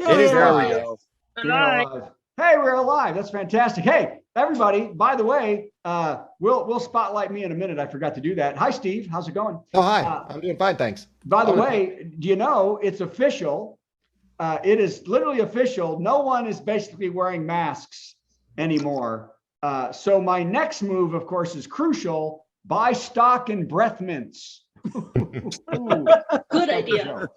It is There live. we go. Hey, we're alive. That's fantastic. Hey, everybody, by the way, we'll spotlight me in a minute. I forgot to do that. Hi, Steve. How's it going? Oh, hi. I'm doing fine, thanks. By the way, do you know it's official? It is literally official. No one is basically wearing masks anymore. So my next move, of course, is crucial. Buy stock in breath mints. Good idea.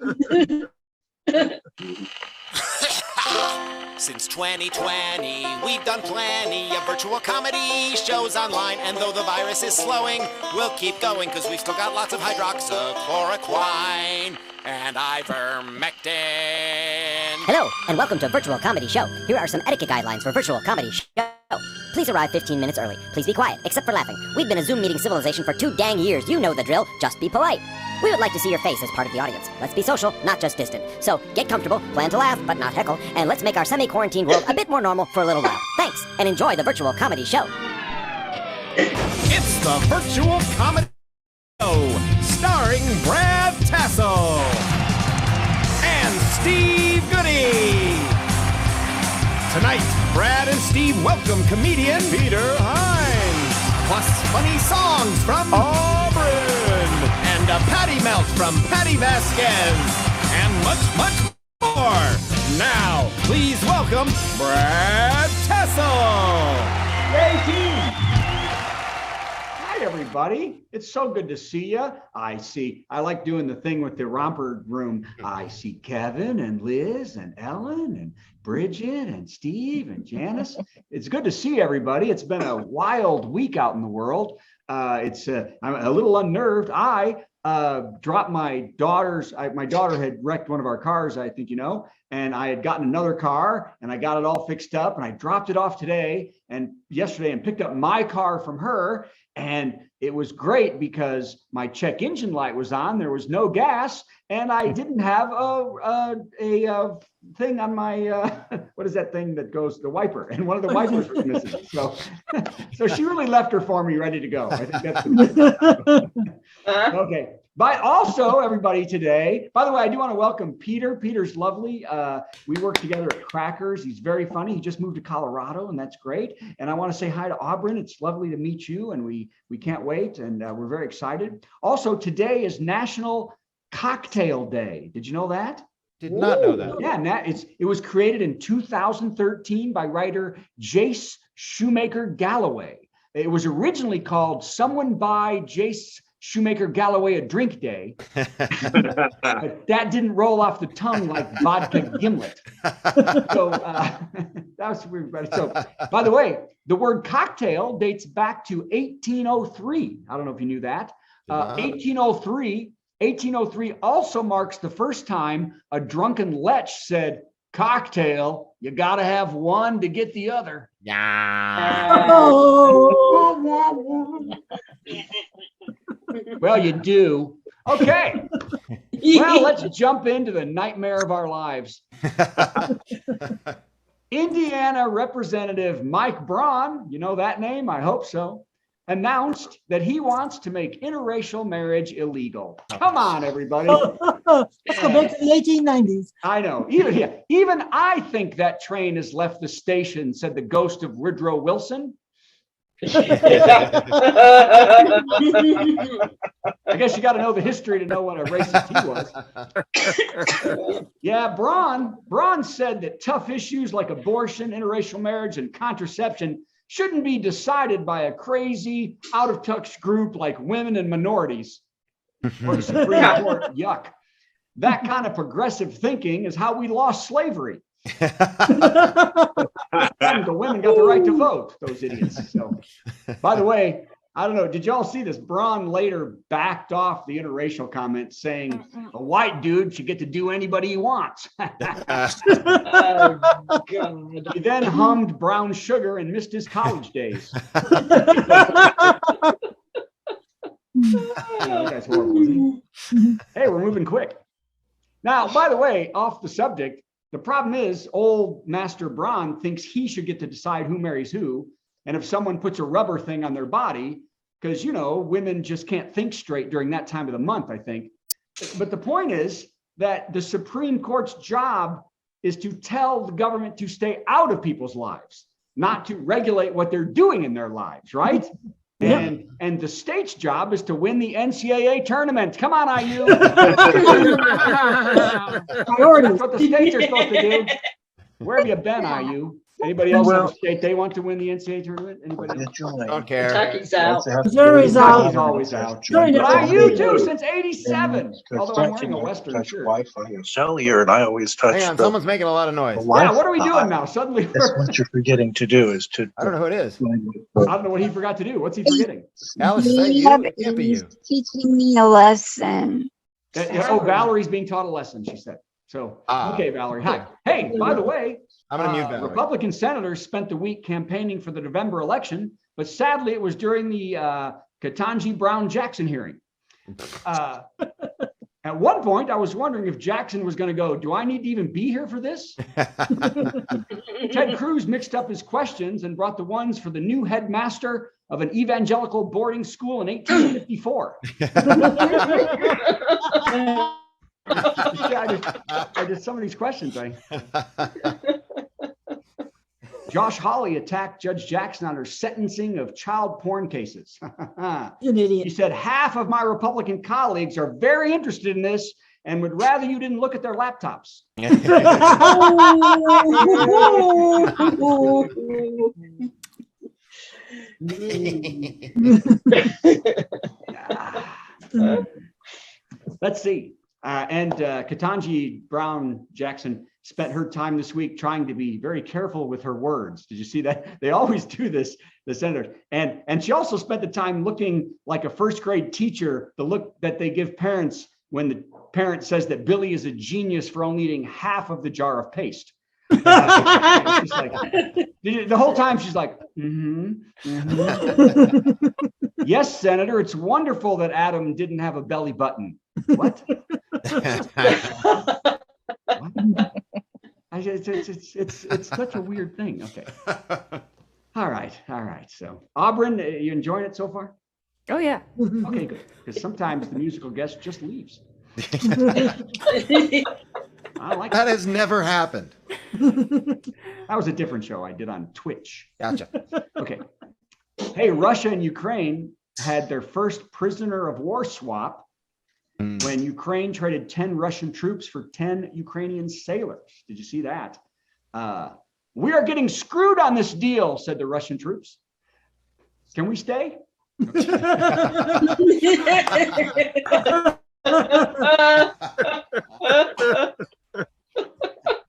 Since 2020, we've done plenty of virtual comedy shows online, and though the virus is slowing, we'll keep going because we've still got lots of hydroxychloroquine and ivermectin. Hello, and welcome to Virtual Comedy Show. Here are some etiquette guidelines for Virtual Comedy Show. Please arrive 15 minutes early. Please be quiet, except for laughing. We've been a Zoom meeting civilization for 2 dang years. You know the drill. Just be polite. We would like to see your face as part of the audience. Let's be social, not just distant. So get comfortable, plan to laugh, but not heckle, and let's make our semi-quarantined world a bit more normal for a little while. Thanks, and enjoy the Virtual Comedy Show. It's the Virtual Comedy Show, starring Brad Tassell and Steve Goodie. Tonight, Brad and Steve welcome comedian Peter Heinz, plus funny songs from Aubryn, and a Patti melt from Patti Vasquez, and much, much more. Now, please welcome Brad Tassell. Hey, team. Hi, everybody. It's so good to see you. I like doing the thing with the romper room. I see Kevin and Liz and Ellen and Bridget and Steve and Janice. It's good to see everybody. It's been a wild week out in the world. I'm a little unnerved. I dropped my daughter's. My daughter had wrecked one of our cars, I think you know, and I had gotten another car and I got it all fixed up and I dropped it off yesterday and picked up my car from her. And it was great because my check engine light was on. There was no gas, and I didn't have a thing on my what is that thing that goes, the wiper? And one of the wipers was missing. So she really left her for me, ready to go. I think that's okay. But also, everybody today, by the way, I do want to welcome Peter. Peter's lovely. We work together at Crackers. He's very funny. He just moved to Colorado, and that's great. And I want to say hi to Aubryn. It's lovely to meet you, and we can't wait, and we're very excited. Also, today is National Cocktail Day. Did you know that? Did not know that. Yeah, it was created in 2013 by writer Jace Shoemaker Galloway. It was originally called Someone Buy Jace Shoemaker Galloway a Drink Day, but that didn't roll off the tongue like vodka gimlet. So that was weird. So, by the way, the word cocktail dates back to 1803. I don't know if you knew that. 1803 also marks the first time a drunken lech said, "Cocktail, you got to have one to get the other." Yeah. Well, you do. Okay. Well, let's jump into the nightmare of our lives. Indiana Representative Mike Braun, you know that name? I hope so. Announced that he wants to make interracial marriage illegal. Come on, everybody. Let's go back to the 1890s. I know. Even I think that train has left the station, said the ghost of Woodrow Wilson. I guess you got to know the history to know what a racist he was. Yeah, Braun said that tough issues like abortion, interracial marriage, and contraception shouldn't be decided by a crazy, out-of-touch group like women and minorities or the Supreme Court. Yuck. That kind of progressive thinking is how we lost slavery. The women got the right to vote, those idiots. So, by the way, I don't know, did y'all see this? Braun later backed off the interracial comment saying a white dude should get to do anybody he wants. Oh, God. He then hummed Brown Sugar and missed his college days. That's horrible, isn't it? Hey, we're moving quick. Now, by the way, off the subject, the problem is old Master Braun thinks he should get to decide who marries who. And if someone puts a rubber thing on their body, because, you know, women just can't think straight during that time of the month, I think. But the point is that the Supreme Court's job is to tell the government to stay out of people's lives, not to regulate what they're doing in their lives, right? Yeah. And the state's job is to win the NCAA tournament. Come on, IU. Priorities. That's what the states are supposed to do. Where have you been, IU? Anybody else have a state they want to win the NCAA tournament? Anybody? Don't care. Kentucky's out. Missouri's out. Kentucky's always out. Join it. But IU too, since '87. Although I'm wearing a Western shirt. Wi-Fi is cellular, and I always touch. Hang on, the someone's making a lot of noise. Yeah, what are we doing now? Suddenly, That's what you're forgetting to do is to. I don't know who it is. I don't know what he forgot to do. What's he forgetting? Alice, is that you? It can't be you. Teaching me a lesson. Oh, Valerie's being taught a lesson, she said. So, okay, Valerie. Hi. Hey, by the way, I'm going to mute Valerie. Republican senators spent the week campaigning for the November election, but sadly it was during the Kentanji Brown Jackson hearing. At one point, I was wondering if Jackson was going to go, do I need to even be here for this? Ted Cruz mixed up his questions and brought the ones for the new headmaster of an evangelical boarding school in 1854. I did some of these questions. Josh Hawley attacked Judge Jackson on her sentencing of child porn cases. An idiot. He said, half of my Republican colleagues are very interested in this and would rather you didn't look at their laptops. Let's see. And Kentanji Brown Jackson spent her time this week trying to be very careful with her words. Did you see that? They always do this, the senators. And she also spent the time looking like a first grade teacher, the look that they give parents when the parent says that Billy is a genius for only eating half of the jar of paste. She's like, the whole time she's like, yes, Senator, it's wonderful that Adam didn't have a belly button. What? It's such a weird thing. Okay. All right. So, Aubryn, you enjoying it so far? Oh yeah. Okay, good. Because sometimes the musical guest just leaves. I like that. Has never happened. That was a different show I did on Twitch. Gotcha. Okay. Hey, Russia and Ukraine had their first prisoner of war swap when Ukraine traded 10 Russian troops for 10 Ukrainian sailors. Did you see that? We are getting screwed on this deal, said the Russian troops. Can we stay? I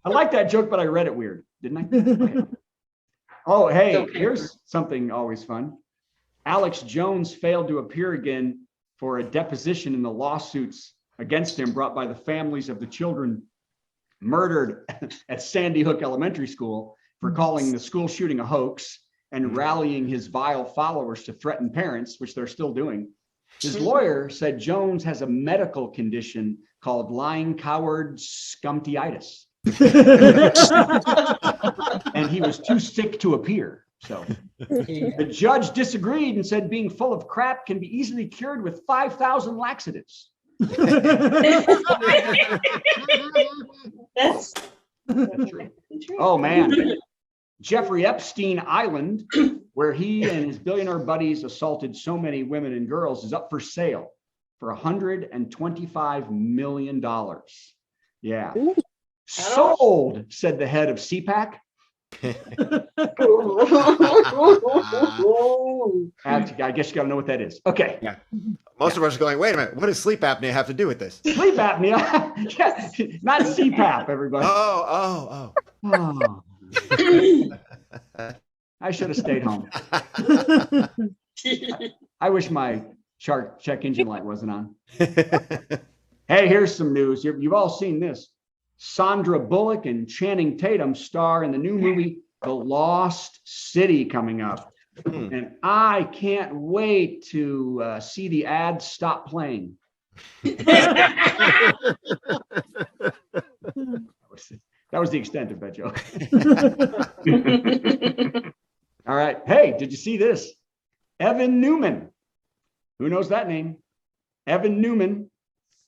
like that joke, but I read it weird, didn't I? Okay. Oh, hey, here's something always fun. Alex Jones failed to appear again for a deposition in the lawsuits against him brought by the families of the children murdered at Sandy Hook Elementary School for calling the school shooting a hoax and rallying his vile followers to threaten parents, which they're still doing. His lawyer said Jones has a medical condition called lying coward scumptiitis. And he was too sick to appear. So the judge disagreed and said being full of crap can be easily cured with 5,000 laxatives. That's true. Oh, man. Jeffrey Epstein Island, where he and his billionaire buddies assaulted so many women and girls, is up for sale for $125 million. Yeah. Ooh. Sold, said the head of CPAC. I guess you got to know what that is. Okay. Yeah. Most of us are going, wait a minute, what does sleep apnea have to do with this? Sleep apnea? Yeah, not CPAP, everybody. Oh. I should have stayed home. I wish my check engine light wasn't on. Hey, here's some news. You've all seen this. Sandra Bullock and Channing Tatum star in the new movie The Lost City coming up. And I can't wait to see the ads stop playing. That was the extent of that joke. All right. Hey, did you see this? Evan Newman. Who knows that name? Evan Newman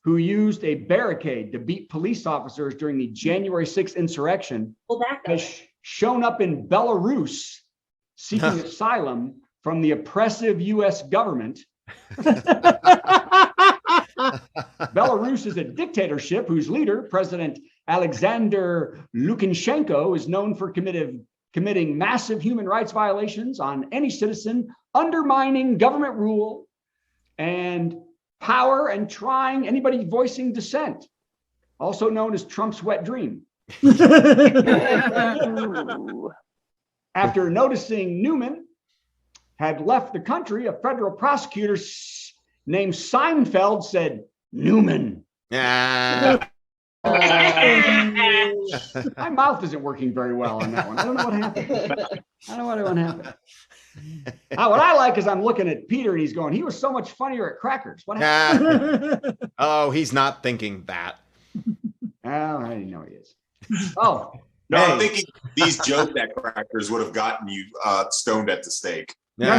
who used a barricade to beat police officers during the January 6th insurrection, has shown up in Belarus seeking asylum from the oppressive U.S. government. Belarus is a dictatorship whose leader, President Alexander Lukashenko, is known for committing massive human rights violations on any citizen, undermining government rule and power, and trying anybody voicing dissent, also known as Trump's wet dream. After noticing Newman had left the country, a federal prosecutor named Seinfeld said, "Newman." My mouth isn't working very well on that one. I don't know what happened. What I like is I'm looking at Peter and he's going, he was so much funnier at crackers. What happened? Oh, he's not thinking that. Oh, I didn't know he is. Oh. No, I'm thinking these jokes at crackers would have gotten you stoned at the stake. No,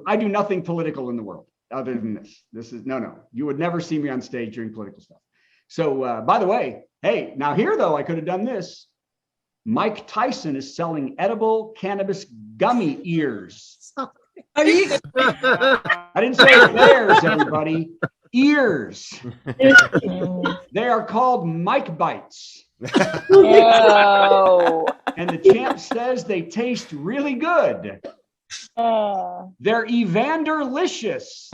I do nothing political in the world other than this. This is no. You would never see me on stage doing political stuff. So, by the way, hey, now here though, I could have done this. Mike Tyson is selling edible cannabis gummy ears. Are you? I didn't say bears, everybody. Ears. They are called Mike Bites. Oh. And the champ says they taste really good. They're Evanderlicious.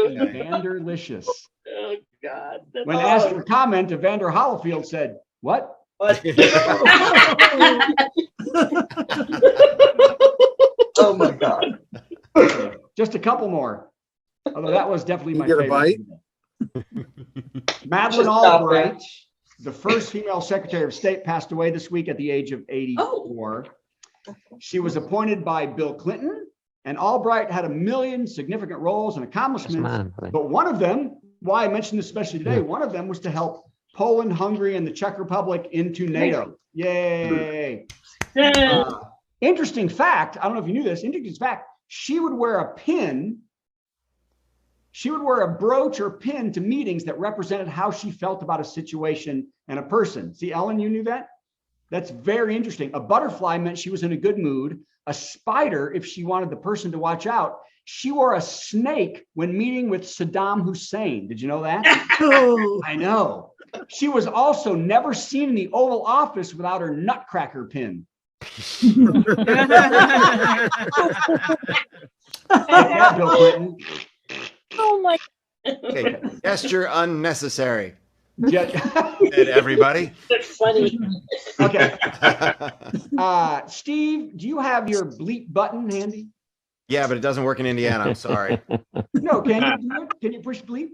Evanderlicious. Oh God! When asked for comment, Evander Hollifield said, "What?" Oh my God! Just a couple more. Although that was definitely my favorite. Madeleine Albright, the first female Secretary of State, passed away this week at the age of 84. She was appointed by Bill Clinton, and Albright had a million significant roles and accomplishments. But one of them, why I mentioned this especially today, one of them was to help Poland, Hungary, and the Czech Republic into NATO. Yay! Interesting fact, I don't know if you knew this, interesting fact, she would wear a pin. She would wear a brooch or pin to meetings that represented how she felt about a situation and a person. See, Ellen, you knew that? That's very interesting. A butterfly meant she was in a good mood. A spider, if she wanted the person to watch out. She wore a snake when meeting with Saddam Hussein. Did you know that? I know. She was also never seen in the Oval Office without her nutcracker pin. Yeah, Bill Clinton. Oh my! Okay, gesture unnecessary. Yeah. Everybody. That's funny. Okay. Steve, do you have your bleep button handy? Yeah, but it doesn't work in Indiana. I'm sorry. No, can you do it? Can you push bleep?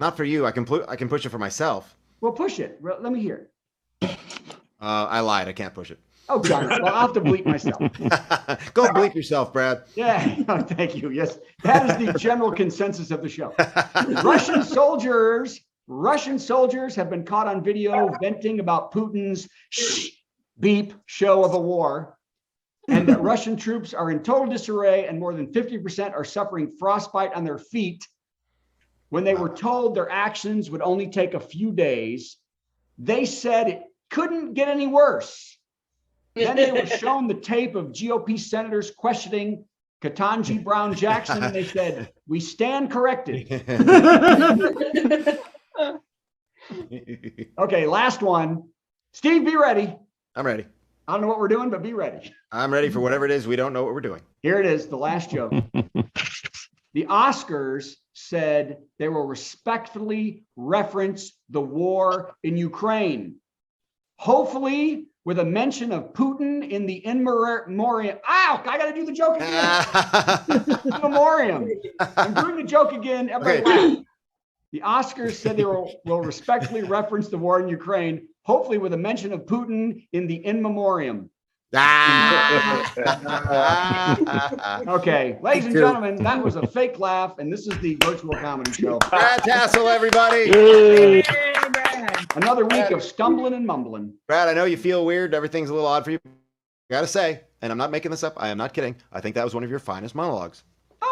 Not for you. I can push it for myself. Well, push it. Let me hear it. I lied. I can't push it. Oh, darn it. Well, I'll have to bleep myself. Go bleep yourself, Brad. Yeah, oh, thank you. Yes, that is the general consensus of the show. Russian soldiers have been caught on video venting about Putin's beep show of a war, and that Russian troops are in total disarray, and more than 50% are suffering frostbite on their feet. When they were told their actions would only take a few days, they said it couldn't get any worse. Then they were shown the tape of GOP senators questioning Kentanji Brown Jackson, and they said, "We stand corrected." Okay, last one. Steve, be ready. I'm ready. I don't know what we're doing, but be ready. I'm ready for whatever it is. We don't know what we're doing. Here it is, the last joke. The Oscars said they will respectfully reference the war in Ukraine, hopefully with a mention of Putin in the in memoriam. Ow, I got to do the joke again. Memoriam. I'm doing the joke again. Everybody laugh. The Oscars said they will respectfully reference the war in Ukraine, hopefully with a mention of Putin in the in memoriam. Okay, ladies and gentlemen, that was a fake laugh, and this is the virtual comedy show. Brad Tassell, everybody. Another week of stumbling and mumbling. Brad, I know you feel weird. Everything's a little odd for you. I gotta say, and I'm not making this up. I am not kidding. I think that was one of your finest monologues.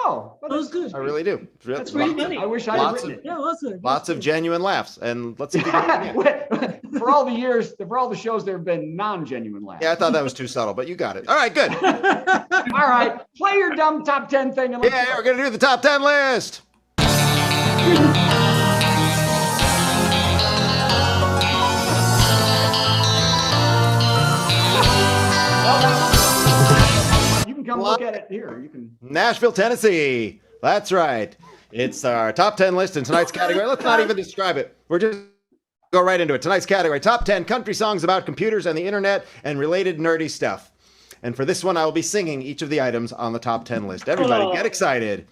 Oh, well, That was good. I really do. That's sweet. I wish I had Lots written it. Yeah, that's good. Lots of genuine laughs, and let's see if we can do it again. For all the years, for all the shows, there have been non-genuine laughs. Yeah, I thought that was too subtle, but you got it. All right, good. All right, play your dumb top 10 thing. And let's Yeah, go. we're gonna do the top 10 list. You can come look at it here. You can. Nashville, Tennessee. That's right. It's our top 10 list in tonight's category. Let's not even describe it. We're just go right into it. Tonight's category, top 10 country songs about computers and the internet and related nerdy stuff. And for this one, I will be singing each of the items on the top 10 list. Everybody, get excited.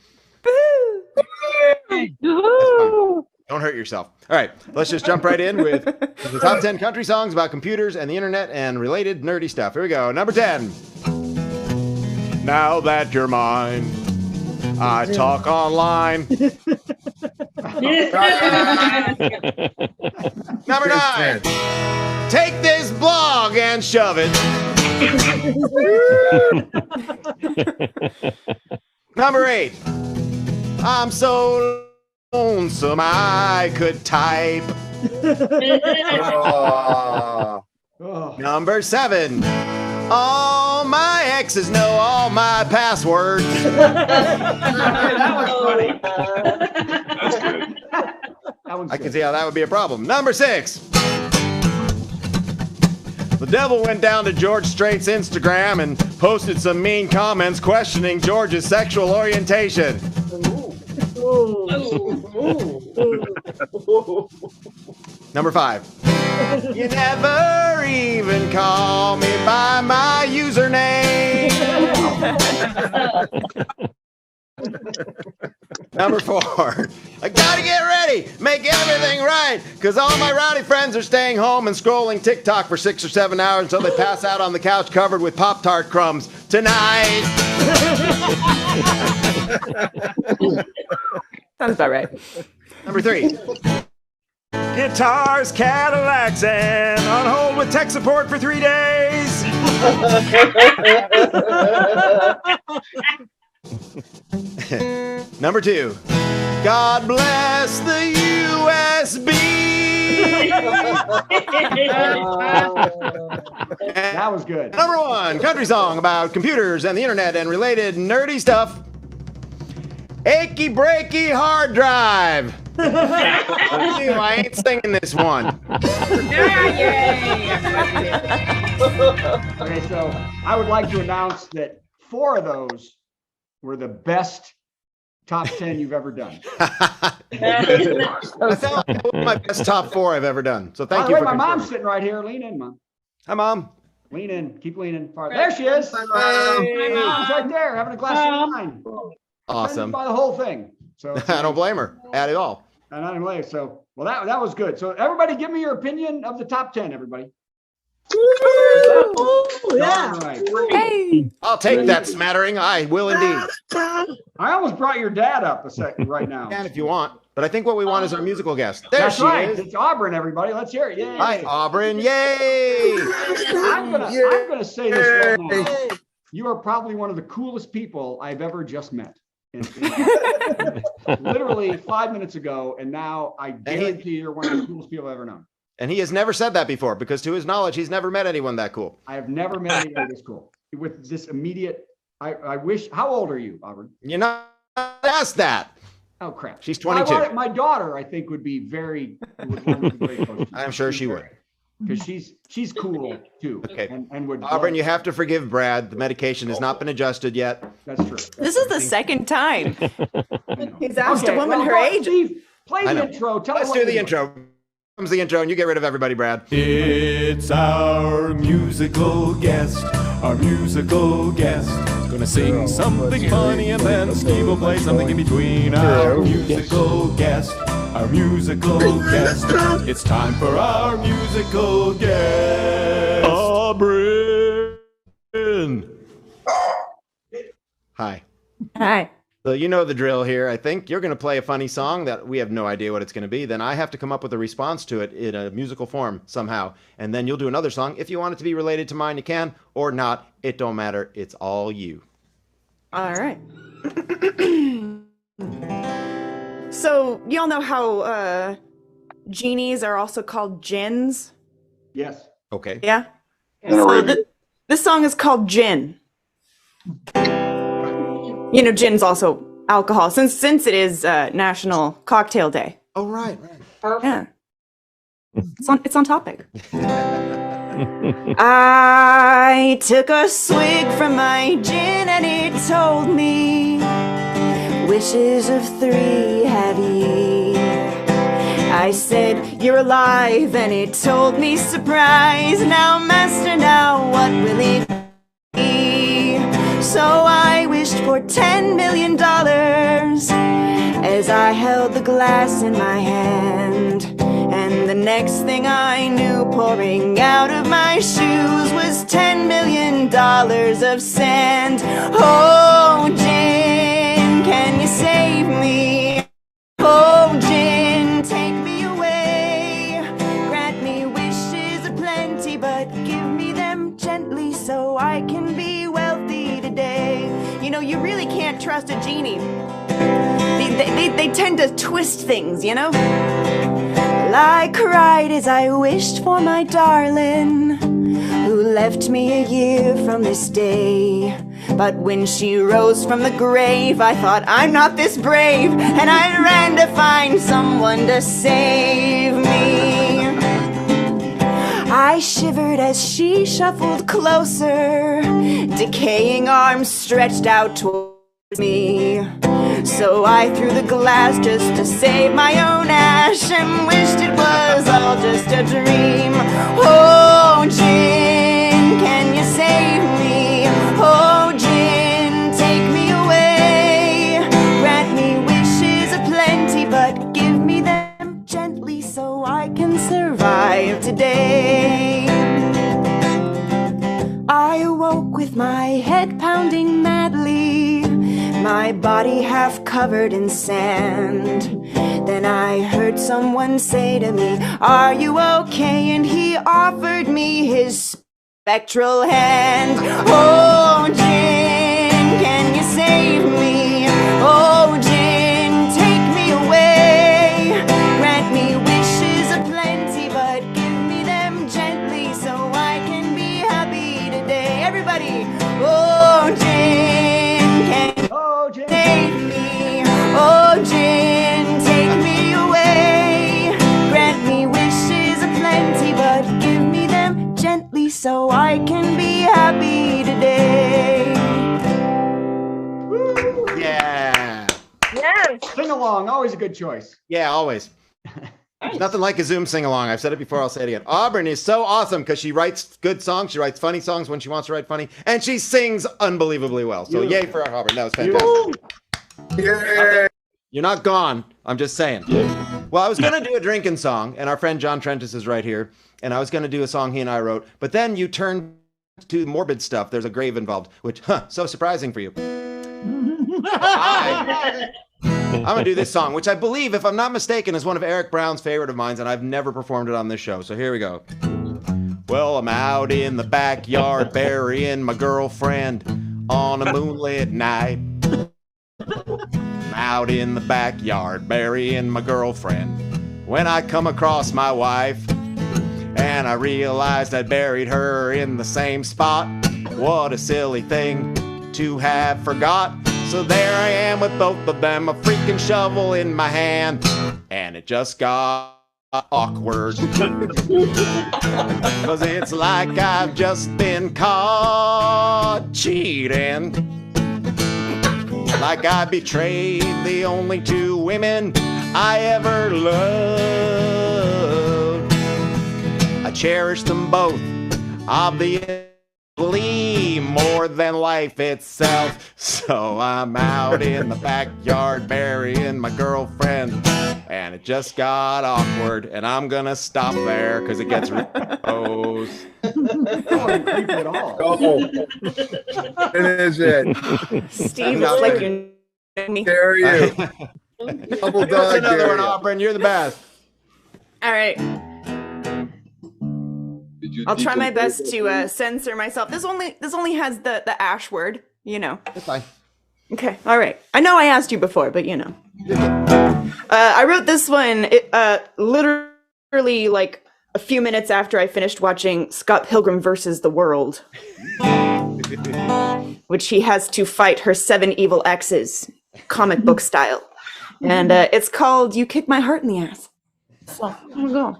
Don't hurt yourself. All right, let's just jump right in with the top 10 country songs about computers and the internet and related nerdy stuff. Here we go. Number 10. Now that you're mine, I talk online. Number 9. Take this blog and shove it. Number 8. I'm so lonesome I could type. Number 7. All my exes know all my passwords. That was funny. That's good. I can see how that would be a problem. Number 6. The devil went down to George Strait's Instagram and posted some mean comments questioning George's sexual orientation. Number 5. You never even call me by my username. Number 4. I gotta get ready, make everything right, because all my rowdy friends are staying home and scrolling TikTok for 6 or 7 hours until they pass out on the couch covered with Pop-Tart crumbs tonight. Sounds about right. Number 3. Guitars, Cadillacs, and on hold with tech support for 3 days. Number 2. God bless the USB. That was good. Number 1, country song about computers and the internet and related nerdy stuff. Achy breaky hard drive. I ain't singing this one. Okay, so I would like to announce that 4 of those were the best top 10 you've ever done. I felt like that was my best top 4 I've ever done. So thank you for my mom's confirming. sitting right here. Lean in, Mom. Hi, Mom. Lean in. Keep leaning. Far. There she is. Hi, Mom. She's right there having a glass of wine. Awesome. By the whole thing. So I don't blame her at all. And I didn't blame her. So, well, that was good. So everybody give me your opinion of the top 10, everybody. Yeah. All right. Hey. I'll take that smattering. I will indeed. I almost brought your dad up a second right now. You can if you want. But I think what we want is our musical guest. There That's she right. is. It's Aubryn, everybody. Let's hear it. Yay. Hi, Aubryn. Yay! I'm gonna say this right now. You are probably one of the coolest people I've ever just met. Literally 5 minutes ago, and now I guarantee you're one of the coolest people I've ever known. And he has never said that before because, to his knowledge, he's never met anyone that cool. I have never met anybody this cool with this immediate. I wish. How old are you, Aubryn? You're not asked that. Oh crap! She's 22. My daughter, I think, would be very. Would want to be very close to you. I'm sure she would. Because she's cool too. Okay. And would. Aubryn, you have to forgive Brad. The medication has not been adjuted yet. That's true. This is the second time he's asked Okay, a woman well, her go, age. Steve, play I the know. intro. Tell us Let's what do you're the doing. intro. Comes the intro, and you get rid of everybody, Brad. It's our musical guest, our musical guest. Gonna sing something funny and then Steve will play something in between. Our musical guest, our musical guest. It's time for our musical guest. Aubryn. Hi. Hi. So you know the drill here. I think you're going to play a funny song that we have no idea what it's going to be. Then I have to come up with a response to it in a musical form somehow. And then you'll do another song. If you want it to be related to mine, you can. Or not. It don't matter. It's all you. All right. So y'all know how genies are also called jinns? Yes. Okay. Yeah. So this song is called Gin. You know, gin's also alcohol since it is National Cocktail Day. Oh, right. Yeah. It's on topic. I took a swig from my gin and it told me, wishes of 3 have ye. I said, you're alive, and it told me, surprise. Now, master, now what will it be? So I wished for $10 million as I held the glass in my hand. And the next thing I knew, pouring out of my shoes was $10 million of sand. Oh, gin, can you save me? Oh, gin, take me away. Grant me wishes aplenty, but give me them gently so I can be wealthy today. You know, you really can't trust a genie. They tend to twist things, you know? Well, I cried as I wished for my darling, who left me a year from this day. But when she rose from the grave, I thought, I'm not this brave, and I ran to find someone to save me. I shivered as she shuffled closer, decaying arms stretched out towards me. So I threw the glass just to save my own ash and wished it was all just a dream. Oh, gin, can you save me? Oh, gin, take me away. Grant me wishes aplenty, but give me them gently so I can survive today. I awoke with my head pounding madly, my body half covered in sand. Then I heard someone say to me, are you okay? And he offered me his spectral hand. Oh, gin, can you save me? Oh, gin, take me away. Grant me wishes aplenty, but give me them gently so I can be happy today. Everybody, oh, gin, can save me? Oh, gin, take me away. Grant me wishes aplenty, but give me them gently so I can be happy today. Yeah. Yes. Sing along, always a good choice. Yeah, always. There's nothing like a Zoom sing along. I've said it before, I'll say it again. Aubryn is so awesome because she writes good songs. She writes funny songs when she wants to write funny, and she sings unbelievably well. So yay for Aubryn. That was fantastic. Yeah. You're not gone. I'm just saying. Well, I was going to do a drinking song, and our friend John Trentis is right here, and I was going to do a song he and I wrote, but then you turned to morbid stuff. There's a grave involved, which, so surprising for you. I'm going to do this song, which I believe, if I'm not mistaken, is one of Eric Brown's favorite of mine, and I've never performed it on this show. So here we go. Well, I'm out in the backyard burying my girlfriend on a moonlit night. I'm out in the backyard burying my girlfriend when I come across my wife, and I realized I'd buried her in the same spot. What a silly thing to have forgot. So there I am with both of them, a freaking shovel in my hand, and it just got awkward. Cause it's like I've just been caught cheating. Like I betrayed the only 2 women I ever loved. I cherish them both, obviously, more than life itself. So I'm out in the backyard burying my girlfriend, and it just got awkward, and I'm gonna stop there because it gets gross. At all. Oh, finish it. Steve, it's like you know me. Dare you. Double dog Another dare one, you. Aubryn. You're the best. All right. I'll try my best to censor myself. This only has the ash word, you know. It's fine. Okay, all right. I know I asked you before, but you know. I wrote this one literally like a few minutes after I finished watching Scott Pilgrim versus the World, which he has to fight her 7 evil exes, comic book style. And it's called You Kick My Heart in the Ass. So, here we go.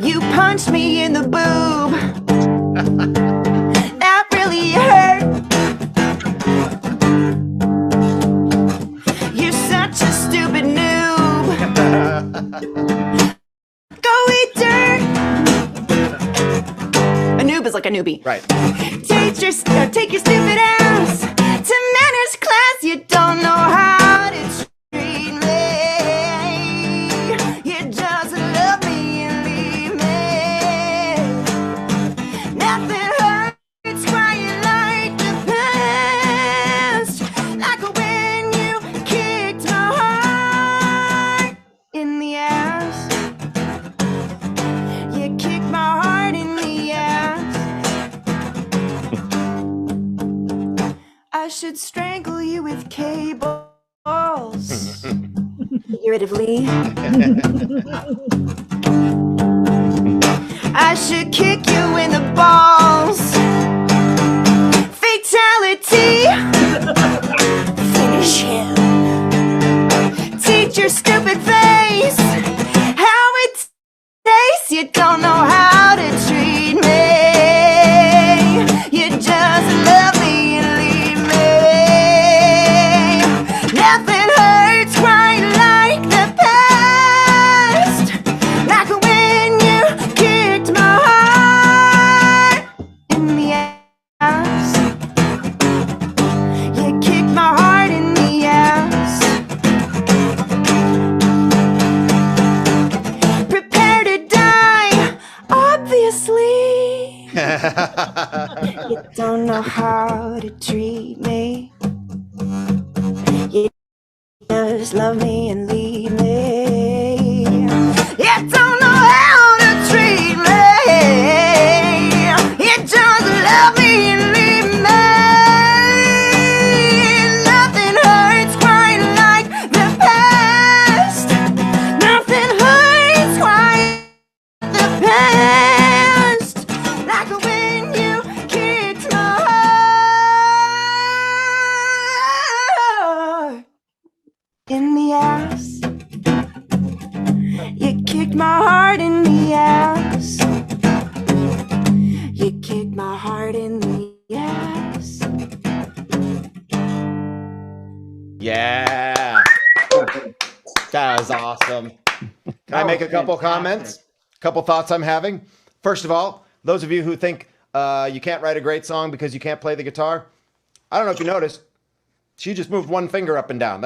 You punched me in the boob. That really hurt. You're such a stupid noob. Go eat dirt. A noob is like a newbie. Right. Take your stupid ass to manners class. You don't know how to treat me. You just love me and leave me. Nothing hurts crying like the past, like when you kicked my heart in the ass. You kicked my heart in the ass. I should strangle you with cables, figuratively. I should kick you in the balls. Fatality. Finish him. Teach your stupid face how it tastes. You don't know how to treat me. You just love me and leave me. Nothing hurts quite like the past, like when you kicked my heart in the ass. You kicked my heart in the ass. Prepare to die, obviously. You don't know how to treat me. You just love me and leave me. You don't know how to treat me. You just love me and leave me. Nothing hurts quite like the past. Nothing hurts quite the past, like when you kicked my heart in the ass. You kicked my heart in the ass. You kicked my heart in the ass. Yeah. That was awesome. Can I make a couple comments? A couple thoughts I'm having. First of all, those of you who think you can't write a great song because you can't play the guitar, I don't know if you noticed, she just moved one finger up and down.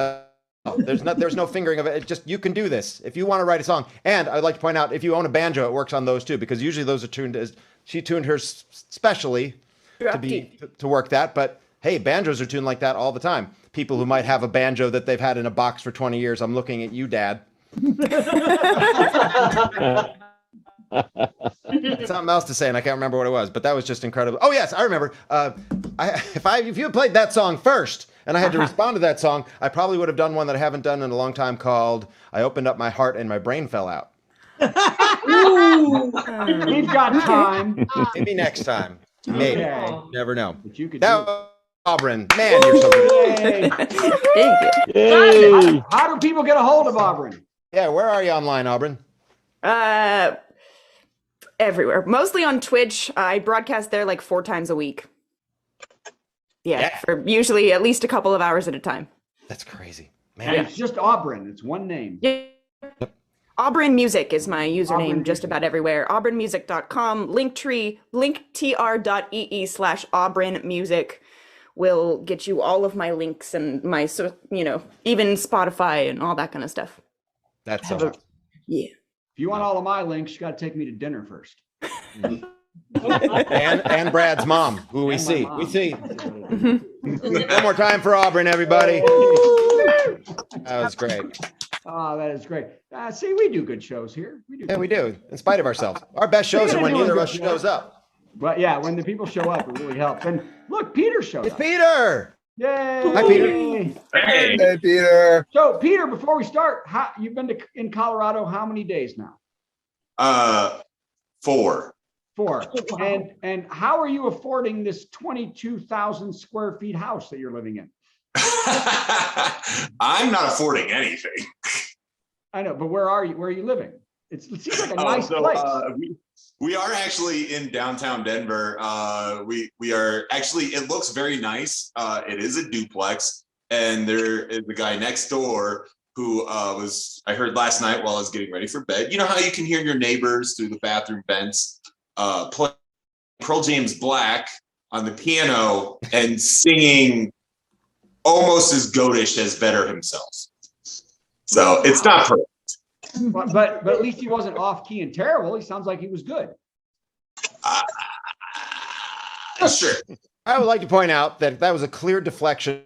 There's no fingering of it. It's just, you can do this if you want to write a song. And I'd like to point out, if you own a banjo, it works on those too, because usually those are tuned as, she tuned hers specially to work that. But hey, banjos are tuned like that all the time. People who might have a banjo that they've had in a box for 20 years. I'm looking at you, Dad. Something else to say, and I can't remember what it was, but that was just incredible. Oh yes, I remember. If you had played that song first, and I had to respond to that song, I probably would have done one that I haven't done in a long time called "I Opened Up My Heart and My Brain Fell Out." We've got time. Maybe next time. Maybe. Okay. Never know. But you could That do was Aubryn. Man, you're so good. Yay. Thank you. Yay. How do people get a hold of Aubryn? Yeah, where are you online, Aubryn? Everywhere. Mostly on Twitch. I broadcast there like 4 times a week. Yeah, for usually at least a couple of hours at a time. That's crazy. Man, it's just Aubryn. It's one name. Yeah. Aubryn Music is my username Aubryn just about everywhere. AubrynMusic.com, Linktree, linktr.ee/Aubryn Music will get you all of my links and my, even Spotify and all that kind of stuff. That's so awesome. Yeah. If you want all of my links, you got to take me to dinner first. and Brad's mom, who we see. We see. Mm-hmm. One more time for Aubryn, everybody. That was great. Oh, that is great. See, we do good shows here. We do, in spite of ourselves. Our best shows are when neither of us shows up. But yeah, when the people show up, it really helps. And look, Peter showed up. It's Peter. Yay! Hi, Peter. Hey, Peter. So, Peter, before we start, you've been in Colorado how many days now? 4. 4. And how are you affording this 22,000 square feet house that you're living in? I'm not affording anything. I know, but where are you? Where are you living? It seems like a nice place. We are actually in downtown Denver. We are actually, it looks very nice. It is a duplex, and there is a guy next door who I heard last night while I was getting ready for bed. You know how you can hear your neighbors through the bathroom vents play Pearl Jam's Black on the piano and singing almost as goatish as Vedder himself. So it's not perfect. But at least he wasn't off key and terrible. He sounds like he was good. Sure. I would like to point out that was a clear deflection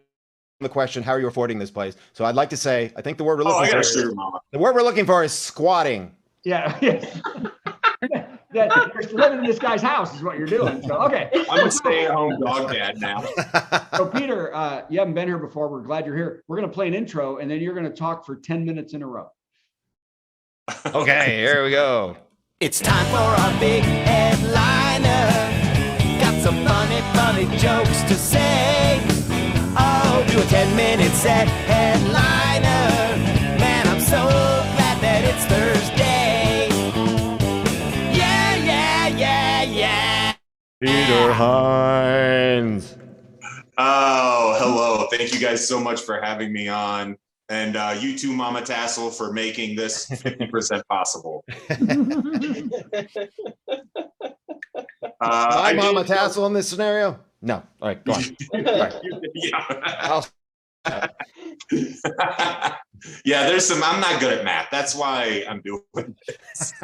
from the question, how are you affording this place? So I'd like to say, I think the word we're looking for is squatting. Yeah. That you're living in this guy's house is what you're doing. So, okay. I'm a stay-at-home dog dad now. So, Peter, you haven't been here before. We're glad you're here. We're going to play an intro, and then you're going to talk for 10 minutes in a row. Okay, here we go. It's time for our big headliner. Got some funny jokes to say. Oh, do a 10-minute set headliner. Man, I'm so glad that it's Thursday. Yeah. Peter Heinz. Oh, hello. Thank you guys so much for having me on. And you too, Mama Tassell, for making this 50% possible. Hi, Mama Tassell in this scenario? No. All right, go on. Yeah, there's some, I'm not good at math. That's why I'm doing this.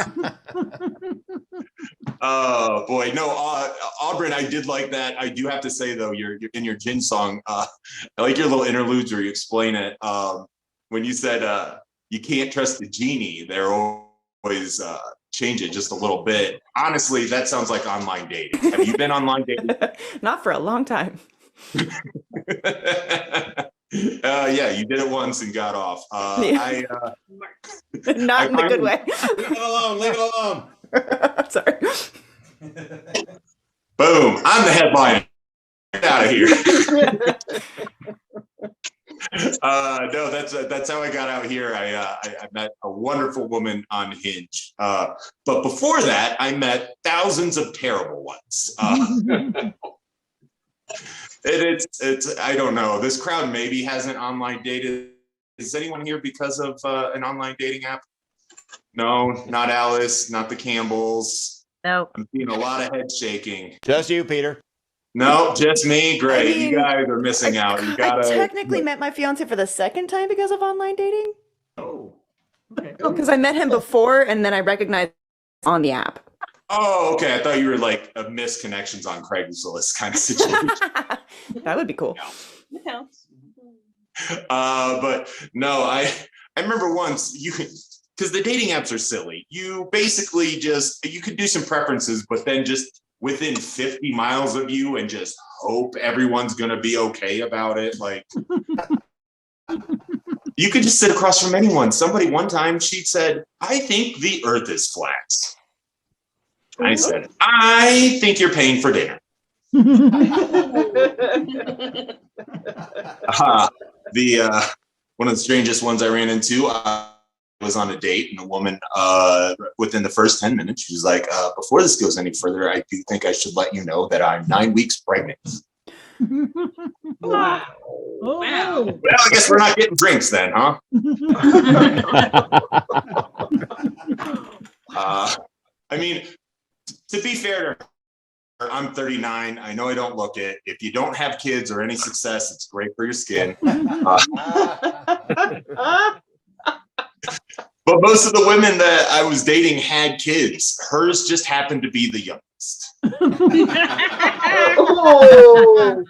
Oh, boy. No, Aubryn, I did like that. I do have to say, though, you're in your gin song, I like your little interludes where you explain it. When you said you can't trust the genie, they're always change it just a little bit. Honestly, that sounds like online dating. Have you been online dating? Not for a long time. Yeah, you did it once and got off. Not in the good way. Leave it alone. Leave it alone. Sorry. Boom. I'm the headline. Get out of here. No, that's how I got out here. I met a wonderful woman on Hinge. But before that, I met thousands of terrible ones. It's I don't know. This crowd maybe hasn't online dated. Is anyone here because of an online dating app? No, not Alice, not the Campbells. No. I'm seeing a lot of head shaking. Just you, Peter. No, just me. Great. I mean, you guys are missing out. You gotta. I technically met my fiance for the second time because of online dating. Oh. Okay. Because I met him before and then I recognized on the app. Oh, okay. I thought you were like a missed connections on Craigslist kind of situation. That would be cool. But no, I remember once because the dating apps are silly. You basically you could do some preferences, but then just within 50 miles of you and just hope everyone's going to be okay about it. Like you could just sit across from anyone. Somebody one time, she said, I think the earth is flat. I said, I think you're paying for dinner. One of the strangest ones I ran into was on a date, and a woman within the first 10 minutes, she was like, before this goes any further, I do think I should let you know that I'm 9 weeks pregnant. Wow. Oh. Wow. Well, I guess we're not getting drinks then, huh? I mean, to be fair to her, I'm 39. I know I don't look it. If you don't have kids or any success, it's great for your skin. But most of the women that I was dating had kids. Hers just happened to be the youngest. Oh.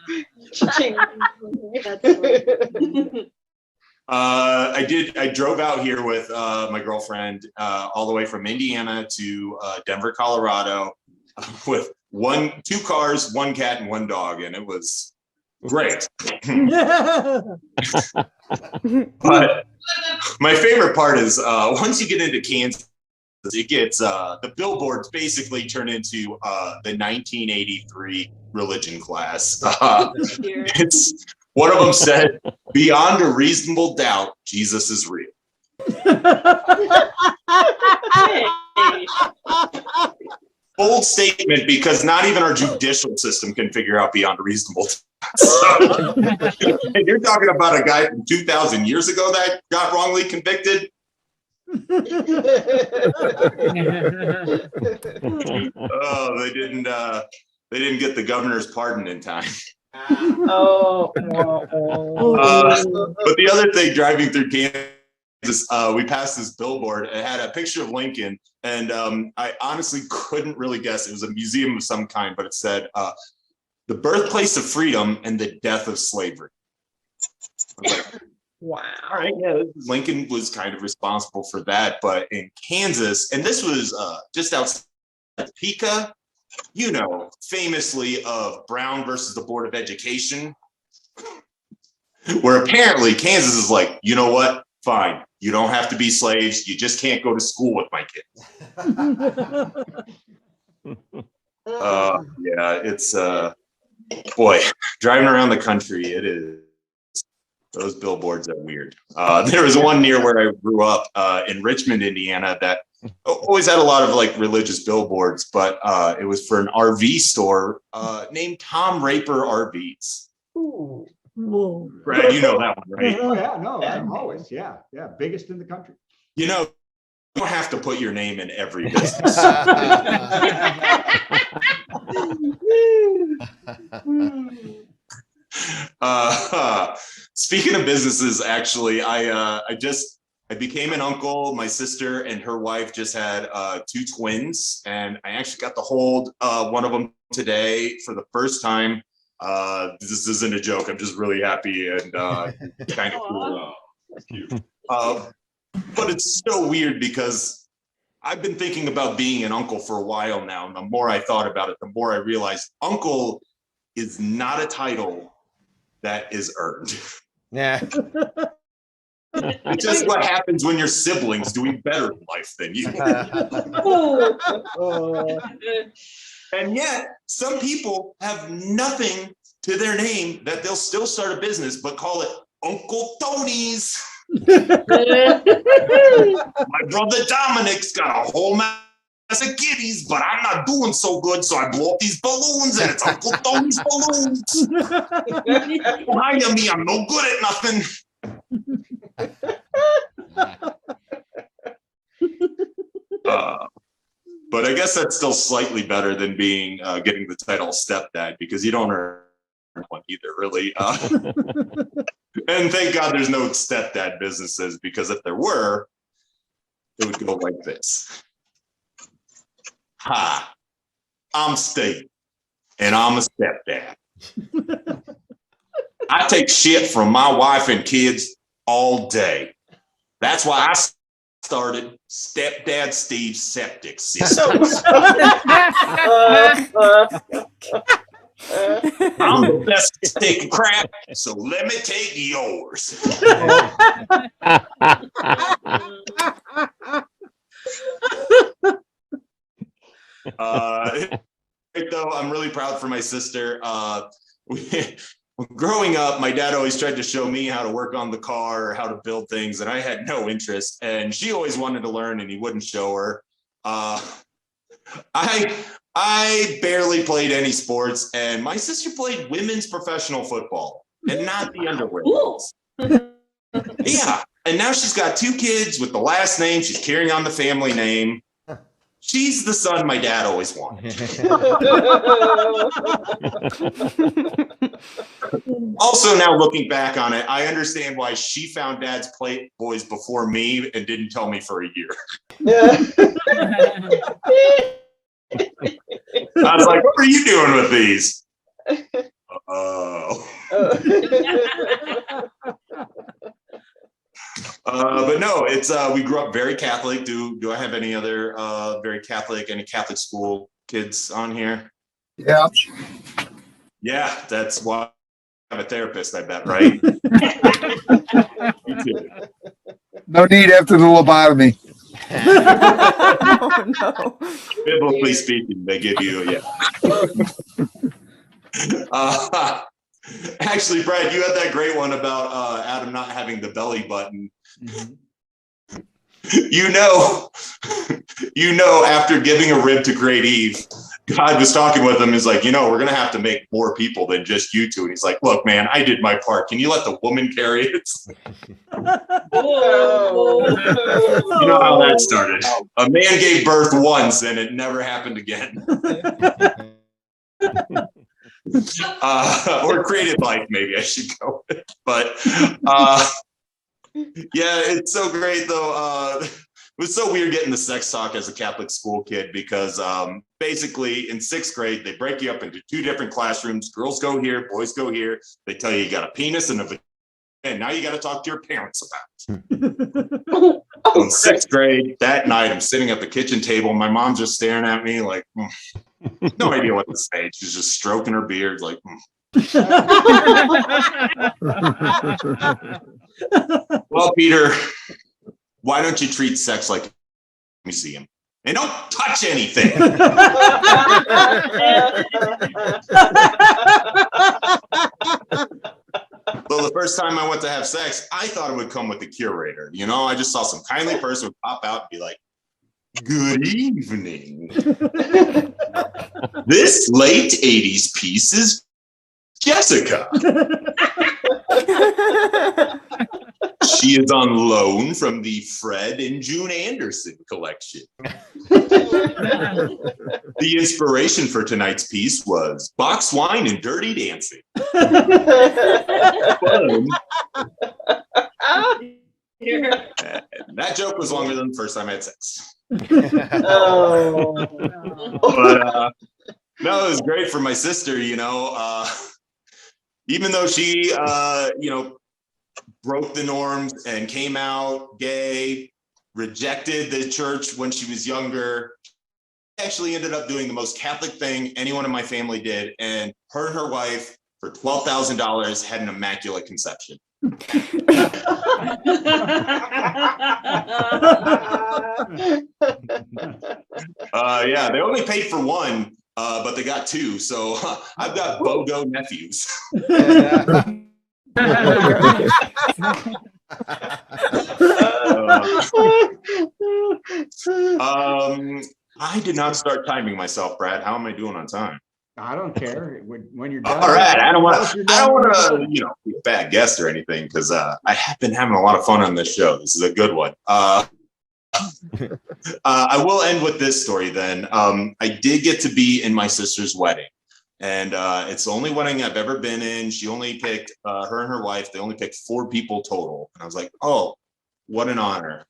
I drove out here with my girlfriend all the way from Indiana to Denver, Colorado, with 2 cars, 1 cat, and 1 dog, and it was great. But my favorite part is once you get into Kansas, it gets the billboards basically turn into the 1983 religion class. It's one of them said, "Beyond a reasonable doubt, Jesus is real." Bold statement, because not even our judicial system can figure out beyond a reasonable doubt. So, and you're talking about a guy from 2,000 years ago that got wrongly convicted. Oh, they didn't get the governor's pardon in time. Oh. But the other thing, driving through Kansas, we passed this billboard. It had a picture of Lincoln, and I honestly couldn't really guess. It was a museum of some kind, but it said, "The birthplace of freedom and the death of slavery." Wow. All right, yeah, Lincoln was kind of responsible for that, but in Kansas, and this was just outside Topeka, you know, famously of Brown versus the Board of Education, where apparently Kansas is like, you know what? Fine, you don't have to be slaves. You just can't go to school with my kids. Yeah, it's boy, driving around the country, it is. Those billboards are weird. There was one near where I grew up in Richmond, Indiana, that always had a lot of like religious billboards, but it was for an RV store named Tom Raper RVs. Ooh. Brad, you know that one, right? Oh yeah, no, I'm always, yeah, biggest in the country. You know, you don't have to put your name in every business. Speaking of businesses, actually, I became an uncle. My sister and her wife just had 2 twins, and I actually got to hold one of them today for the first time. This isn't a joke. I'm just really happy and kind of cool. That's cute. But it's so weird because I've been thinking about being an uncle for a while now, and the more I thought about it, the more I realized uncle is not a title that is earned. Yeah. It's just what happens when your siblings doing better in life than you. And yet, some people have nothing to their name that they'll still start a business, but call it Uncle Tony's. My brother Dominic's got a whole mess of kitties, but I'm not doing so good, so I blow up these balloons, and it's Uncle Tony's balloons. Hire me, I'm no good at nothing. But I guess that's still slightly better than being getting the title stepdad, because you don't earn one either, really. And thank God there's no stepdad businesses, because if there were, it would go like this. Hi, I'm Steve, and I'm a stepdad. I take shit from my wife and kids all day. That's why I started Stepdad Steve's Septic Systems. I'm the best at taking crap, so let me take yours. Though I'm really proud for my sister. Growing up, my dad always tried to show me how to work on the car or how to build things, and I had no interest. And she always wanted to learn, and he wouldn't show her. I barely played any sports, and my sister played women's professional football, and not the underwear. Yeah, and now she's got 2 kids with the last name. She's carrying on the family name. She's the son my dad always wanted. Also, now looking back on it, I understand why she found dad's boys before me and didn't tell me for a year. I was like, what are you doing with these? Oh. But no, it's we grew up very Catholic. Do I have any other very Catholic, any Catholic school kids on here? Yeah. Yeah, that's why I'm a therapist, I bet, right? Me too. No need after the lobotomy. Oh, no. Biblically speaking, they give you, actually, Brad, you had that great one about Adam not having the belly button. You know, after giving a rib to Great Eve, God was talking with him. He's like, we're going to have to make more people than just you two. And he's like, look, man, I did my part. Can you let the woman carry it? You know how that started. A man gave birth once and it never happened again. Or created life, maybe I should go with. But yeah, it's so great though. It was so weird getting the sex talk as a Catholic school kid because basically in 6th grade, they break you up into 2 different classrooms. Girls go here, boys go here. They tell you got a penis and a vagina, and now you got to talk to your parents about it. So in 6th grade, that night, I'm sitting at the kitchen table. My mom's just staring at me like, no idea what to say. She's just stroking her beard like, Well, Peter, why don't you treat sex like a museum? And don't touch anything. So the first time I went to have sex, I thought it would come with the curator. I just saw some kindly person would pop out and be like, good evening. This late 80s piece is Jessica. She is on loan from the Fred and June Anderson collection. The inspiration for tonight's piece was box wine and dirty dancing. That joke was longer than the first time I had sex. But no, it was great for my sister, even though she, broke the norms and came out gay, rejected the church when she was younger, actually ended up doing the most Catholic thing anyone in my family did. And her and her wife, for $12,000, had an immaculate conception. Yeah, they only paid for one, but they got 2. So I've got BOGO nephews. I did not start timing myself, Brad. How am I doing on time? I don't care when you're done. All right, I don't want to, be a bad guest or anything because I have been having a lot of fun on this show. This is a good one. I will end with this story then. I did get to be in my sister's wedding. And it's the only wedding I've ever been in. She only picked, her and her wife, they only picked 4 people total. And I was like, oh, what an honor.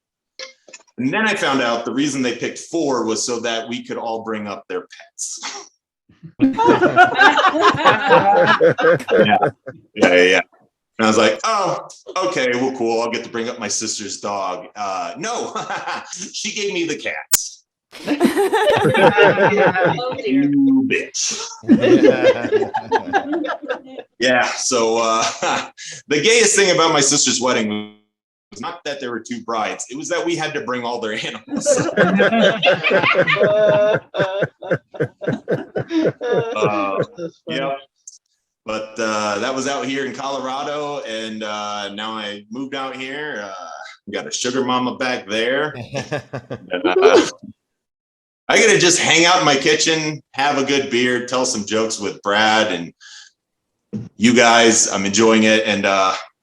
And then I found out the reason they picked 4 was so that we could all bring up their pets. Yeah. And I was like, oh, okay, well, cool. I'll get to bring up my sister's dog. No, she gave me the cats. You bitch. Yeah, so the gayest thing about my sister's wedding was not that there were 2 brides, it was that we had to bring all their animals. Yeah, but that was out here in Colorado, and now I moved out here. Got a sugar mama back there. And, I gotta just hang out in my kitchen, have a good beer, tell some jokes with Brad and you guys. I'm enjoying it. And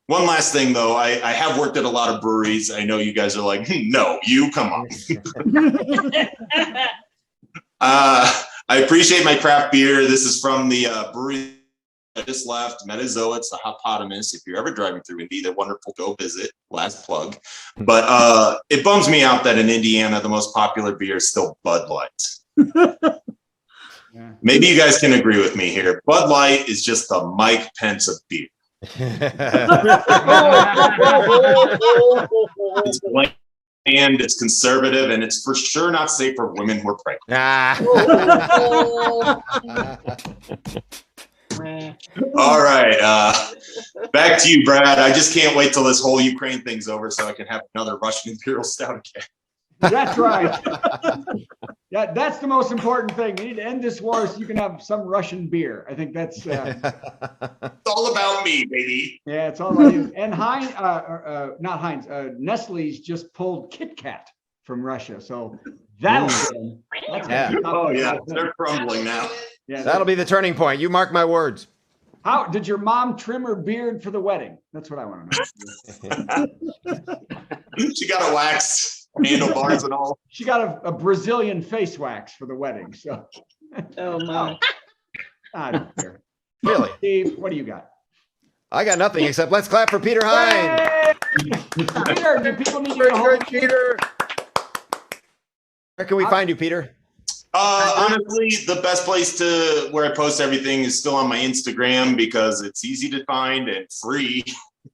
one last thing, though, I have worked at a lot of breweries. I know you guys are like, no, you come on. I appreciate my craft beer. This is from the brewery I just left, Metazoa. It's the Hopotamus. If you're ever driving through Indy, they're wonderful. Go visit. Last plug. But it bums me out that in Indiana, the most popular beer is still Bud Light. Maybe you guys can agree with me here. Bud Light is just the Mike Pence of beer. It's bland, it's conservative, and it's for sure not safe for women who are pregnant. All right, back to you, Brad. I just can't wait till this whole Ukraine thing's over so I can have another Russian Imperial Stout again. That's right. Yeah, that's the most important thing. We need to end this war so you can have some Russian beer. I think that's it's all about me, baby. Yeah, it's all about you. And Heinz, not Heinz, Nestle's just pulled Kit Kat from Russia. So that'll Oh yeah, they're crumbling now. Yeah, that'll be the turning point. You mark my words. How did your mom trim her beard for the wedding? That's what I want to know. She got a wax. Handlebars and all. She got a Brazilian face wax for the wedding. So, oh my! I don't care. Really, Steve? What do you got? I got nothing except let's clap for Peter Heinz. Peter, do people need you to hold Peter? Where can we find you, Peter? Honestly, the best place to where I post everything is still on my Instagram because it's easy to find and free.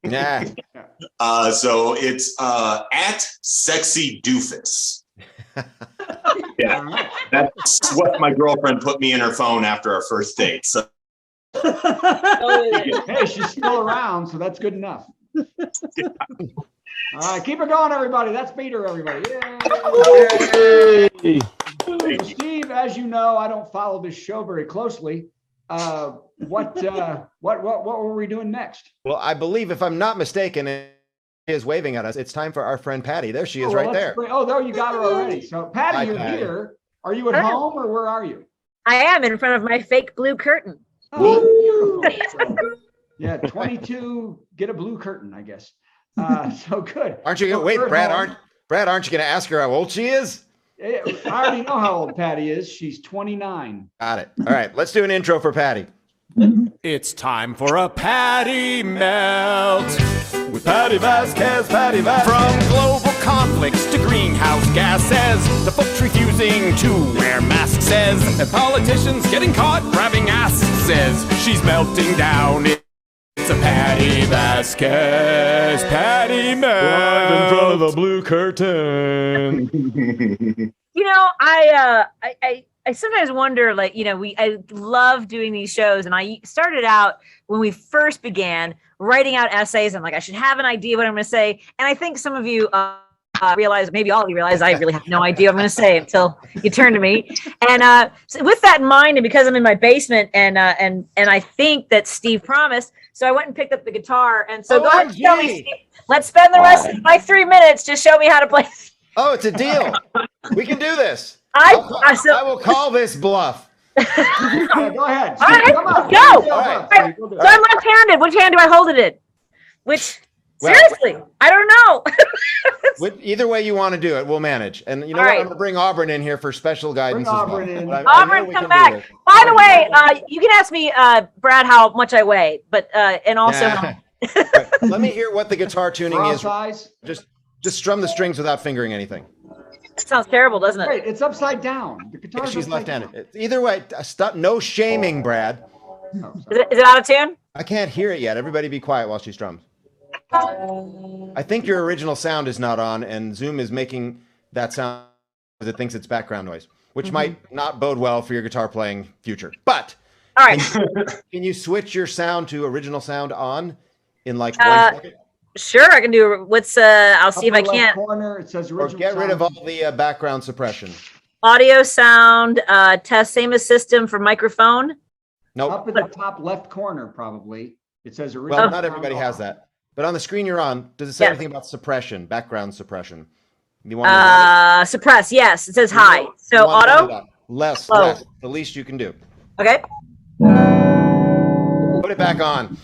Yeah. So it's at Sexy Doofus. Yeah, that's what my girlfriend put me in her phone after our first date. So hey, she's still around, so that's good enough. All right, keep it going, everybody. That's Peter, everybody. Yay! So Steve, as you know, I don't follow this show very closely. What were we doing next? Well, I believe, if I'm not mistaken, it is waving at us. It's time for our friend Patti. There she is, right there. Oh, there you got her already. So, Patti, you're here. Are you at home or where are you? I am in front of my fake blue curtain. Oh, yeah, 22. Get a blue curtain, I guess. So good. Aren't you? Wait, Brad. Aren't you going to ask her how old she is? I already know how old Patti is. She's 29. Got it. All right, let's do an intro for Patti. It's time for a Patti melt with Patti Vasquez, Patti Vasquez. From global conflicts to greenhouse gases, the folks refusing to wear masks says, and politicians getting caught grabbing asses. She's melting down. It's a Patti Vasquez, Patti melt in front of the blue curtain. You know, I sometimes wonder, like, you know, I love doing these shows, and I started out when we first began writing out essays. I'm like, I should have an idea what I'm going to say, and I think some of you realize, maybe all of you realize, I really have no idea what I'm going to say until you turn to me. And so with that in mind, and because I'm in my basement, and I think that Steve promised, so I went and picked up the guitar. And so go ahead and show me, Steve. Let's spend the rest of my 3 minutes. Just show me how to play. Oh, it's a deal. We can do this. I will call this bluff. Yeah, go ahead. All right, come on. go. All right. So I'm left-handed. Which hand do I hold it in? Seriously, I don't know. Either way you want to do it, we'll manage. And you know what? I'm going to bring Aubryn in here for special guidance. Aubryn in. Aubryn, come back. By the way, you can ask me, Brad, how much I weigh, but and also. Right. Let me hear what the guitar tuning is. Size. Just strum the strings without fingering anything. That sounds terrible, doesn't it? Wait, it's upside down. The guitar. She's left-handed. Either way, stop. No shaming, Brad. No, is it out of tune? I can't hear it yet. Everybody, be quiet while she strums. I think your original sound is not on, and Zoom is making that sound because it thinks it's background noise, which might not bode well for your guitar playing future. But all right, can you switch your sound to original sound on in like 1 second? Sure, I can do. What's I'll see if I can't. Corner, it says or get rid of all the background suppression. Audio sound test, same as system for microphone. Nope. Up in the top left corner, probably it says original. Well, not everybody has that. But on the screen you're on, does it say anything about suppression, background suppression? You want suppress, yes. It says high. So auto? Less, the least you can do. Okay. Put it back on.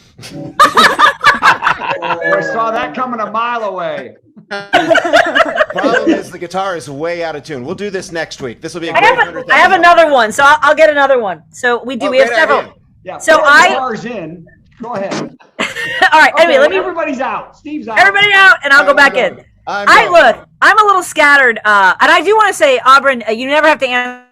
I saw that coming a mile away. Problem is the guitar is way out of tune. We'll do this next week. This will be a great I have another one, so I'll get another one. So we have several. Idea. Yeah. So guitars in. Go ahead. All right. Okay, anyway, everybody's out. Steve's out. Everybody out, and I'll go back in. Look, I'm a little scattered, and I do want to say, Aubryn, you never have to answer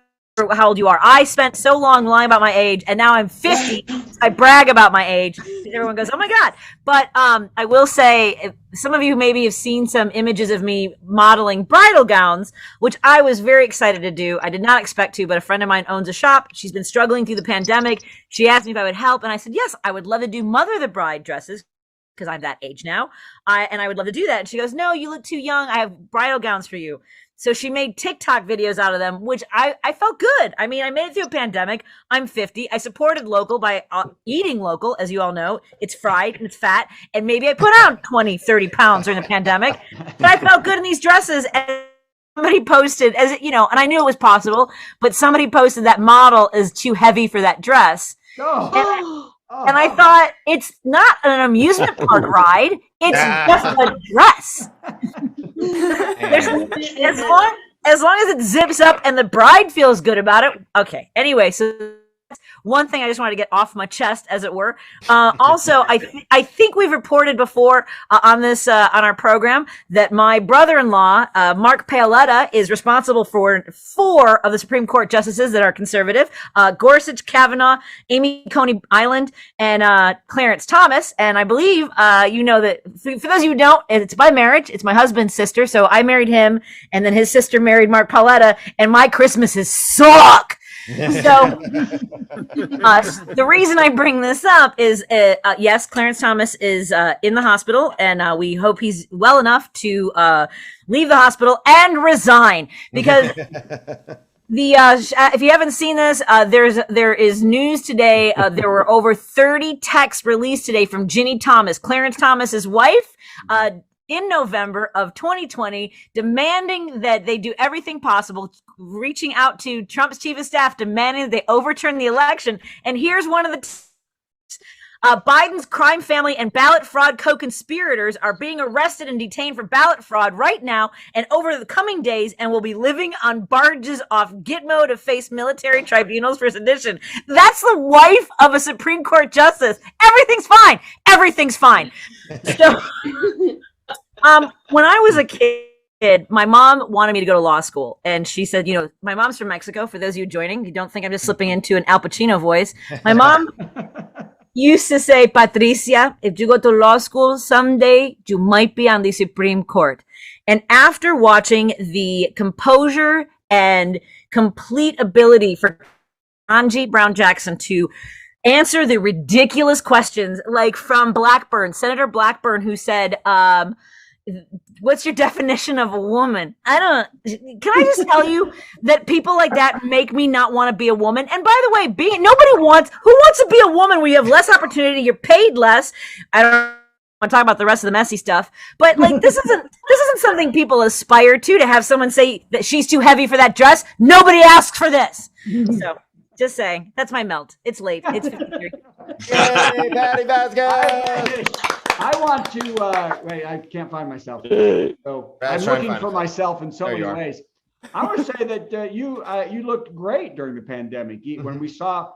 how old you are. I spent so long lying about my age, and now I'm 50. I brag about my age. Everyone goes, "Oh my god!" But I will say, some of you maybe have seen some images of me modeling bridal gowns, which I was very excited to do. I did not expect to, but a friend of mine owns a shop. She's been struggling through the pandemic. She asked me if I would help, and I said yes. I would love to do mother the bride dresses because I'm that age now, and I would love to do that. And she goes, "No, you look too young. I have bridal gowns for you." So she made TikTok videos out of them, which I felt good. I mean, I made it through a pandemic. I'm 50. I supported local by eating local, as you all know. It's fried and it's fat. And maybe I put on 20, 30 pounds during the pandemic. But I felt good in these dresses. And somebody posted, and I knew it was possible, but somebody posted that model is too heavy for that dress. And I thought, it's not an amusement park ride. It's just a dress. As long as it zips up and the bride feels good about it. Okay. Anyway, so one thing I just wanted to get off my chest, as it were. Also, I think we've reported before on on our program that my brother-in-law, Mark Paoletta, is responsible for 4 of the Supreme Court justices that are conservative: Gorsuch, Kavanaugh, Amy Coney Island, and Clarence Thomas. And I believe you know that, for those of you who don't, it's by marriage. It's my husband's sister, so I married him, and then his sister married Mark Paoletta, and my Christmases suck. So the reason I bring this up is, yes, Clarence Thomas is in the hospital, and we hope he's well enough to leave the hospital and resign, because if you haven't seen this, there is news today. There were over 30 texts released today from Ginny Thomas, Clarence Thomas's wife, in November of 2020, demanding that they do everything possible, reaching out to Trump's chief of staff, demanding that they overturn the election. And here's one of the Biden's crime family and ballot fraud co-conspirators are being arrested and detained for ballot fraud right now and over the coming days, and will be living on barges off Gitmo to face military tribunals for sedition. That's the wife of a Supreme Court justice. Everything's fine. Everything's fine. So, when I was a kid, my mom wanted me to go to law school, and she said, my mom's from Mexico. For those of you joining, you don't think I'm just slipping into an Al Pacino voice. My mom used to say, "Patricia, if you go to law school someday, you might be on the Supreme Court." And after watching the composure and complete ability for Kentanji Brown Jackson to answer the ridiculous questions, like from Senator Blackburn, who said, "What's your definition of a woman?" Can I just tell you that people like that make me not want to be a woman? And by the way, who wants to be a woman where you have less opportunity, you're paid less? I don't want to talk about the rest of the messy stuff, but like, this isn't something people aspire to have someone say that she's too heavy for that dress. Nobody asks for this. So just saying, that's my melt. It's late. It's 53. Yay, Patti Vasquez! I want to wait. I can't find myself, so I'm looking for myself in so many ways. I want to say that you looked great during the pandemic. When we saw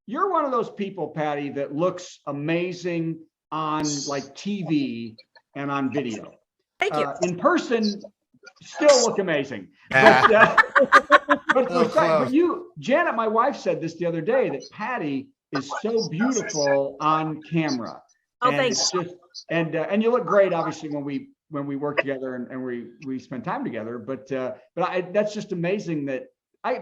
you're one of those people, Patti, that looks amazing on like TV and on video. Thank you. In person, still look amazing. But you, Janet, my wife, said this the other day, that Patti is so beautiful on camera. Oh, thanks. And you look great, obviously, when we work together and we spend time together. But that's just amazing that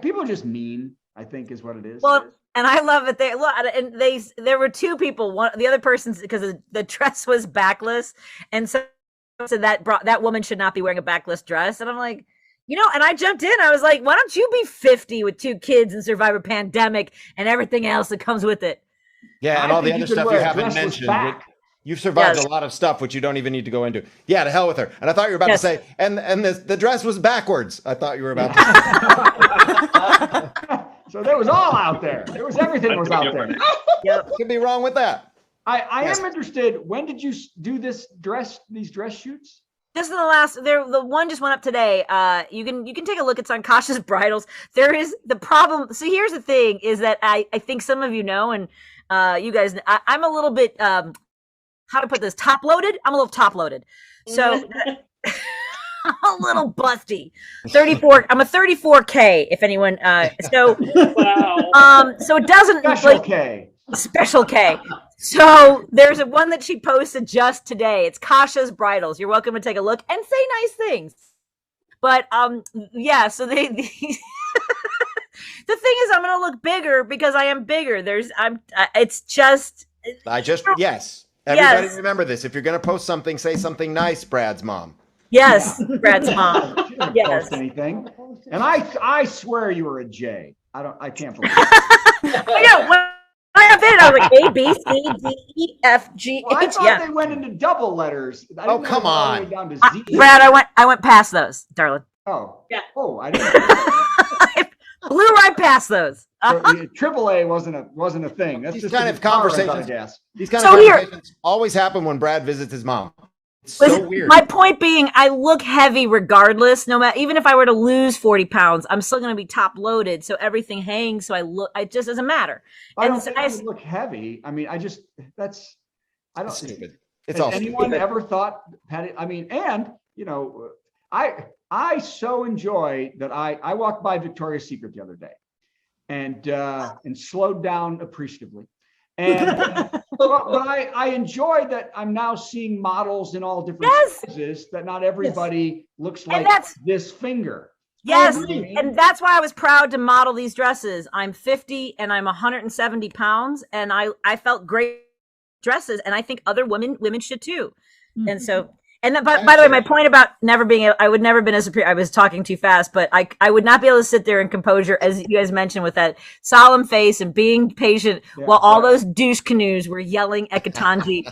people are just mean, I think, is what it is. Well, and I love it. There were 2 people. The other person's, because the dress was backless, and so that woman should not be wearing a backless dress. And I'm like, and I jumped in. I was like, why don't you be 50 with 2 kids and survive a pandemic and everything else that comes with it? Yeah, and all the other stuff you haven't mentioned. You've survived a lot of stuff which you don't even need to go into. Yeah, to hell with her. And I thought you were about to say, and the dress was backwards. I thought you were about to say. So there was all out there. Everything was out there. Yep. Could be wrong with that. I am interested. When did you do these dress shoots? Just in the one just went up today. You can take a look. It's on Kasha's Bridals. There is the problem. So here's the thing: is that I think some of you know, and you guys, I'm a little bit how to put this, top loaded. I'm a little top loaded. So a little busty. 34. I'm a 34K. If anyone. So it doesn't Special K. Special K. So there's a one that she posted just today. It's Kasha's Bridals. You're welcome to take a look and say nice things. But yeah. So they. The thing is, I'm gonna look bigger because I am bigger. It's just. Yes. Everybody remember this. If you're going to post something, say something nice, Brad's mom. Yes, Brad's mom. Yes. Post anything. And I swear you were a J. I can't believe it. I know. I did. I was like A, B, C, D, E, F, G, Well, I H. thought they went into double letters. Oh, come on. All the way down to Z. Brad, I went past those, darling. Oh. Yeah. Oh, I didn't. Blew right past those. Triple A wasn't a thing. That's These just kind of conversations. I guess. These kind of conversations always happen when Brad visits his mom. It's so weird. My point being, I look heavy regardless. No matter, even if I were to lose 40 pounds, I'm still going to be top loaded, so everything hangs. So it just doesn't matter. I don't think I look heavy. I mean, that's stupid. Has anyone ever thought, Patti? I mean, and I so enjoy that I walked by Victoria's Secret the other day and slowed down appreciatively. And but I enjoy that I'm now seeing models in all different sizes, that not everybody looks like this finger. Yes, and that's why I was proud to model these dresses. I'm 50 and I'm 170 pounds, and I felt great dresses, and I think other women should too. Mm-hmm. And so, by the way, my point about I would never been as I was talking too fast, but I would not be able to sit there in composure, as you guys mentioned, with that solemn face and being patient while all those douche canoes were yelling at Kentanji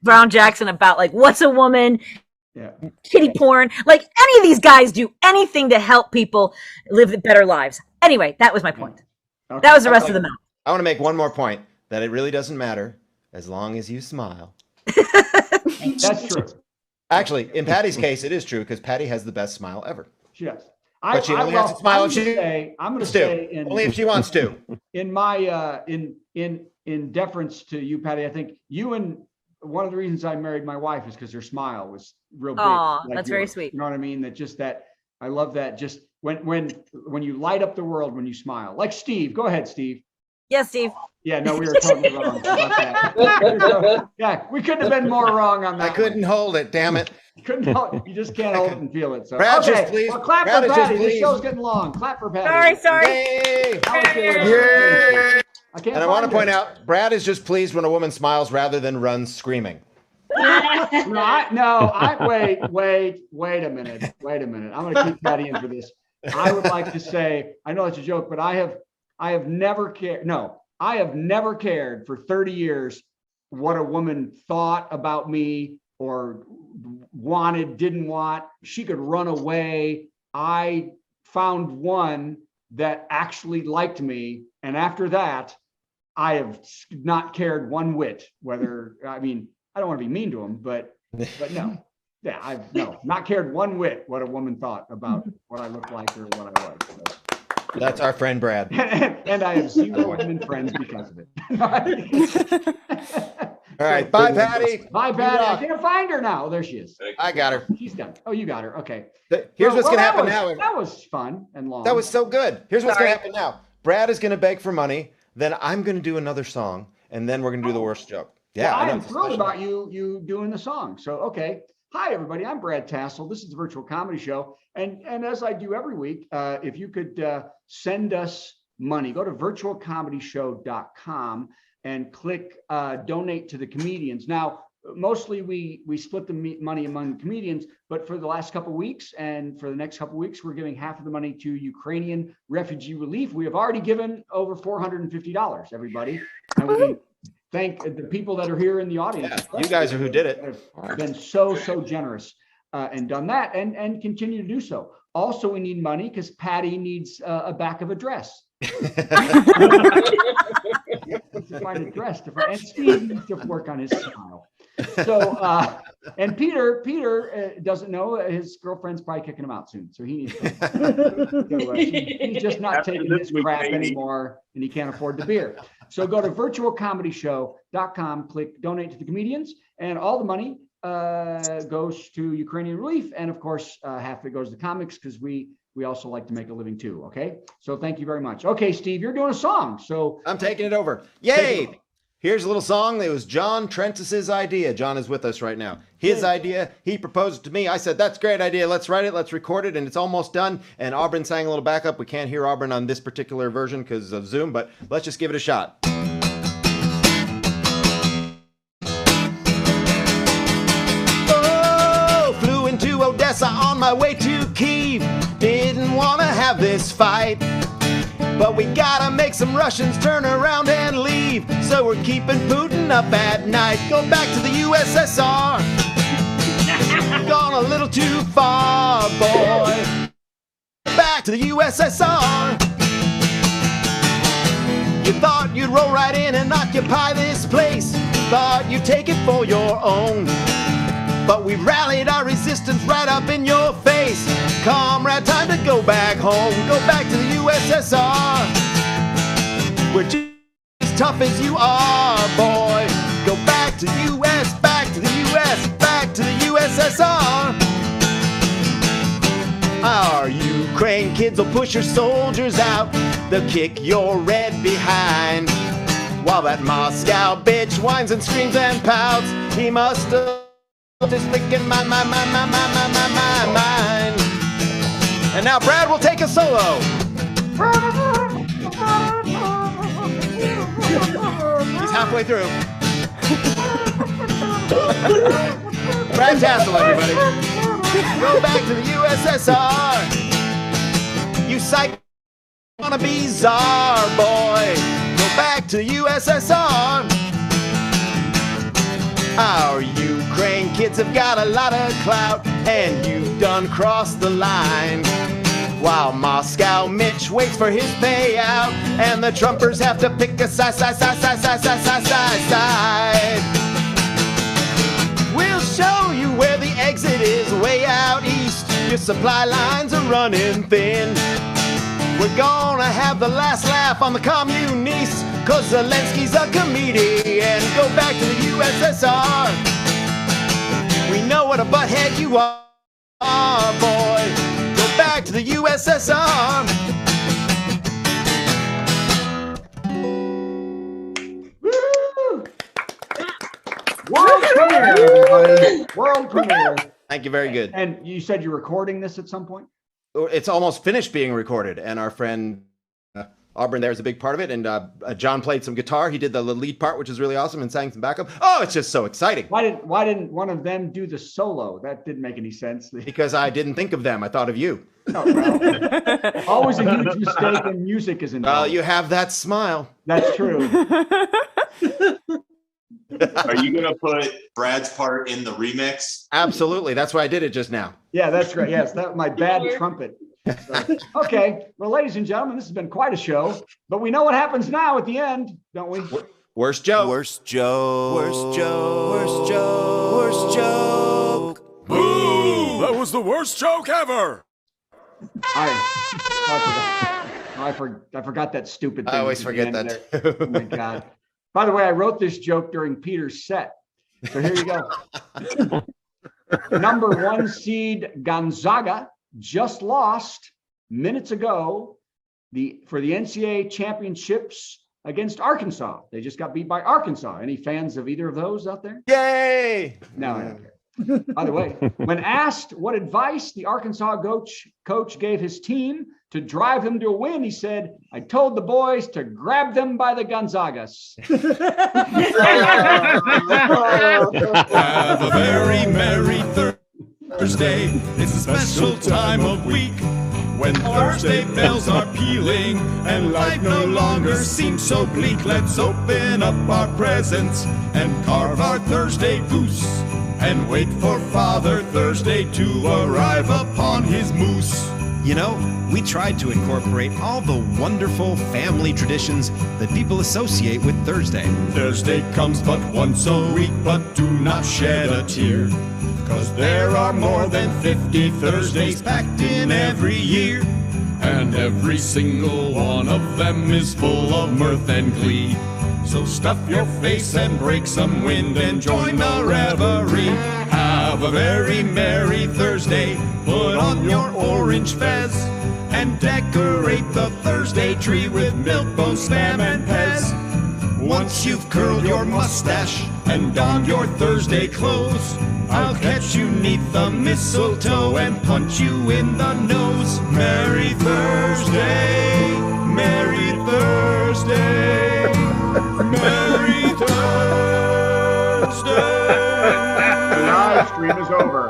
Brown Jackson about like, what's a woman? Yeah. Kitty porn. Like, any of these guys do anything to help people live better lives. Anyway, that was my point. Okay. That was the rest of the mouth. I want to make one more point, that it really doesn't matter as long as you smile. That's true. Actually, in Patty's case, it is true, because Patti has the best smile ever. She does. But she only has to smile if she I'm going to say only if she wants to. In my in deference to you, Patti, I think you and one of the reasons I married my wife is because her smile was real big. Oh, like that's very sweet. You know what I mean? I love that. Just when you light up the world when you smile. Like Steve. Go ahead, Steve. Yes, Steve. Yeah, no, we were totally wrong about that. Yeah, we couldn't have been more wrong on that. I couldn't hold it, damn it. You just can't hold it and feel it. So Brad, just please. Well, clap for Patti. This show's getting long. Clap for Patti. Sorry. Yay! Yay! And I want to point out, Brad is just pleased when a woman smiles rather than runs screaming. Wait a minute. I'm going to keep Patti in for this. I would like to say, I know it's a joke, but I have never cared. No, I have never cared for 30 years what a woman thought about me or wanted, didn't want. She could run away. I found one that actually liked me. And after that, I have not cared one whit whether, I mean, I don't want to be mean to him, but no. Yeah, I've not cared one whit what a woman thought about what I looked like or what I was. So. That's our friend Brad. And I have 0 women friends because of it. All right. Bye, Patti. Bye, Patti. I can't find her now. Oh, there she is. I got her. She's done. Oh, you got her. Okay. Here's what's going to happen now. That was fun and long. That was so good. Here's what's going to happen now. Brad is going to beg for money. Then I'm going to do another song. And then we're going to do the worst joke. Yeah. Well, I am thrilled about you doing the song. So, okay. Hi, everybody. I'm Brad Tassell. This is the Virtual Comedy Show. And as I do every week, if you could send us money, go to virtualcomedyshow.com and click donate to the comedians. Now, mostly we split the money among the comedians, but for the last couple of weeks and for the next couple of weeks, we're giving half of the money to Ukrainian refugee relief. We have already given over $450, everybody. And we thank the people that are here in the audience. Yeah, you guys are who did it. Have been so generous and done that and continue to do so. Also, we need money because Patti needs a back of a dress. To find a dress and Steve needs to work on his smile. So and Peter doesn't know his girlfriend's probably kicking him out soon, so he needs to he's just not taking his crap anymore, and he can't afford the beer. So go to virtualcomedyshow.com, click donate to the comedians, and all the money goes to Ukrainian relief, and of course, half of it goes to comics because we also like to make a living too. Okay, so thank you very much. Okay, Steve, you're doing a song, so I'm taking it over. Yay! Here's a little song. It was John Trentis's idea. John is with us right now. His idea. He proposed it to me. I said, that's a great idea. Let's write it. Let's record it. And it's almost done. And Aubryn sang a little backup. We can't hear Aubryn on this particular version because of Zoom, but let's just give it a shot. Oh, flew into Odessa on my way to Kyiv. Didn't want to have this fight. But we gotta make some Russians turn around and leave. So we're keeping Putin up at night. Go back to the USSR. Gone a little too far, boy. Back to the USSR. You thought you'd roll right in and occupy this place. Thought you'd take it for your own. But we rallied our resistance right up in your face. Comrade, time to go back home. Go back to the USSR. We're just as tough as you are, boy. Go back to the US, back to the US, back to the USSR. Our Ukraine kids will push your soldiers out. They'll kick your red behind. While that Moscow bitch whines and screams and pouts, he must have just thinking my mind. And now Brad will take a solo. He's halfway through. Brad Tassell, everybody. Go back to the USSR. You psych wanna be czar, boy. Go back to the USSR. Our Ukraine kids have got a lot of clout, and you've done crossed the line. While Moscow Mitch waits for his payout, and the Trumpers have to pick a side. We'll show you where the exit is, way out east. Your supply lines are running thin. We're gonna have the last laugh on the communists, 'cause Zelensky's a comedian. Go back to the USSR. We know what a butthead you are, boy. Go back to the USSR. Woo! World premiere, everybody. World premiere. Thank you, very good. And you said you're recording this at some point? It's almost finished being recorded, and our friend Aubryn there is a big part of it, and John played some guitar. He did the lead part, which is really awesome, and sang some backup. Oh, it's just so exciting. Why didn't one of them do the solo? That didn't make any sense. Because I didn't think of them. I thought of you. Oh, well. Always a huge mistake when music is involved. Well, you have that smile. That's true. Are you going to put Brad's part in the remix? Absolutely. That's why I did it just now. Yeah, that's great. Yes, that's my bad trumpet. So, okay. Well, ladies and gentlemen, this has been quite a show, but we know what happens now at the end, don't we? Worst joke. Worst joke. Worst joke. Worst joke. Worst joke. Boo! That was the worst joke ever. I forgot that stupid thing. I always forget that too. Oh my God. By the way, I wrote this joke during Peter's set. So here you go. Number 1 seed Gonzaga just lost minutes ago for the NCAA championships against Arkansas. They just got beat by Arkansas. Any fans of either of those out there? Yay! No, I don't care. By the way, when asked what advice the Arkansas coach gave his team to drive them to a win, he said, "I told the boys to grab them by the Gonzagas." Have a very merry Thursday. It's a special time of week when Thursday bells are pealing and life no longer seems so bleak. Let's open up our presents and carve our Thursday goose and wait for Father Thursday to arrive upon his moose. You know, we tried to incorporate all the wonderful family traditions that people associate with Thursday. Thursday comes but once a week, but do not shed a tear, 'cause there are more than 50 Thursdays packed in every year, and every single one of them is full of mirth and glee. So stuff your face and break some wind and join the revelry. Have a very merry Thursday. Put on your orange fez and decorate the Thursday tree with milk, bone, spam, and pez. Once you've curled your mustache and donned your Thursday clothes, I'll catch you 'neath the mistletoe and punch you in the nose. Merry Thursday, Merry Thursday, Merry Thursday. The live stream is over.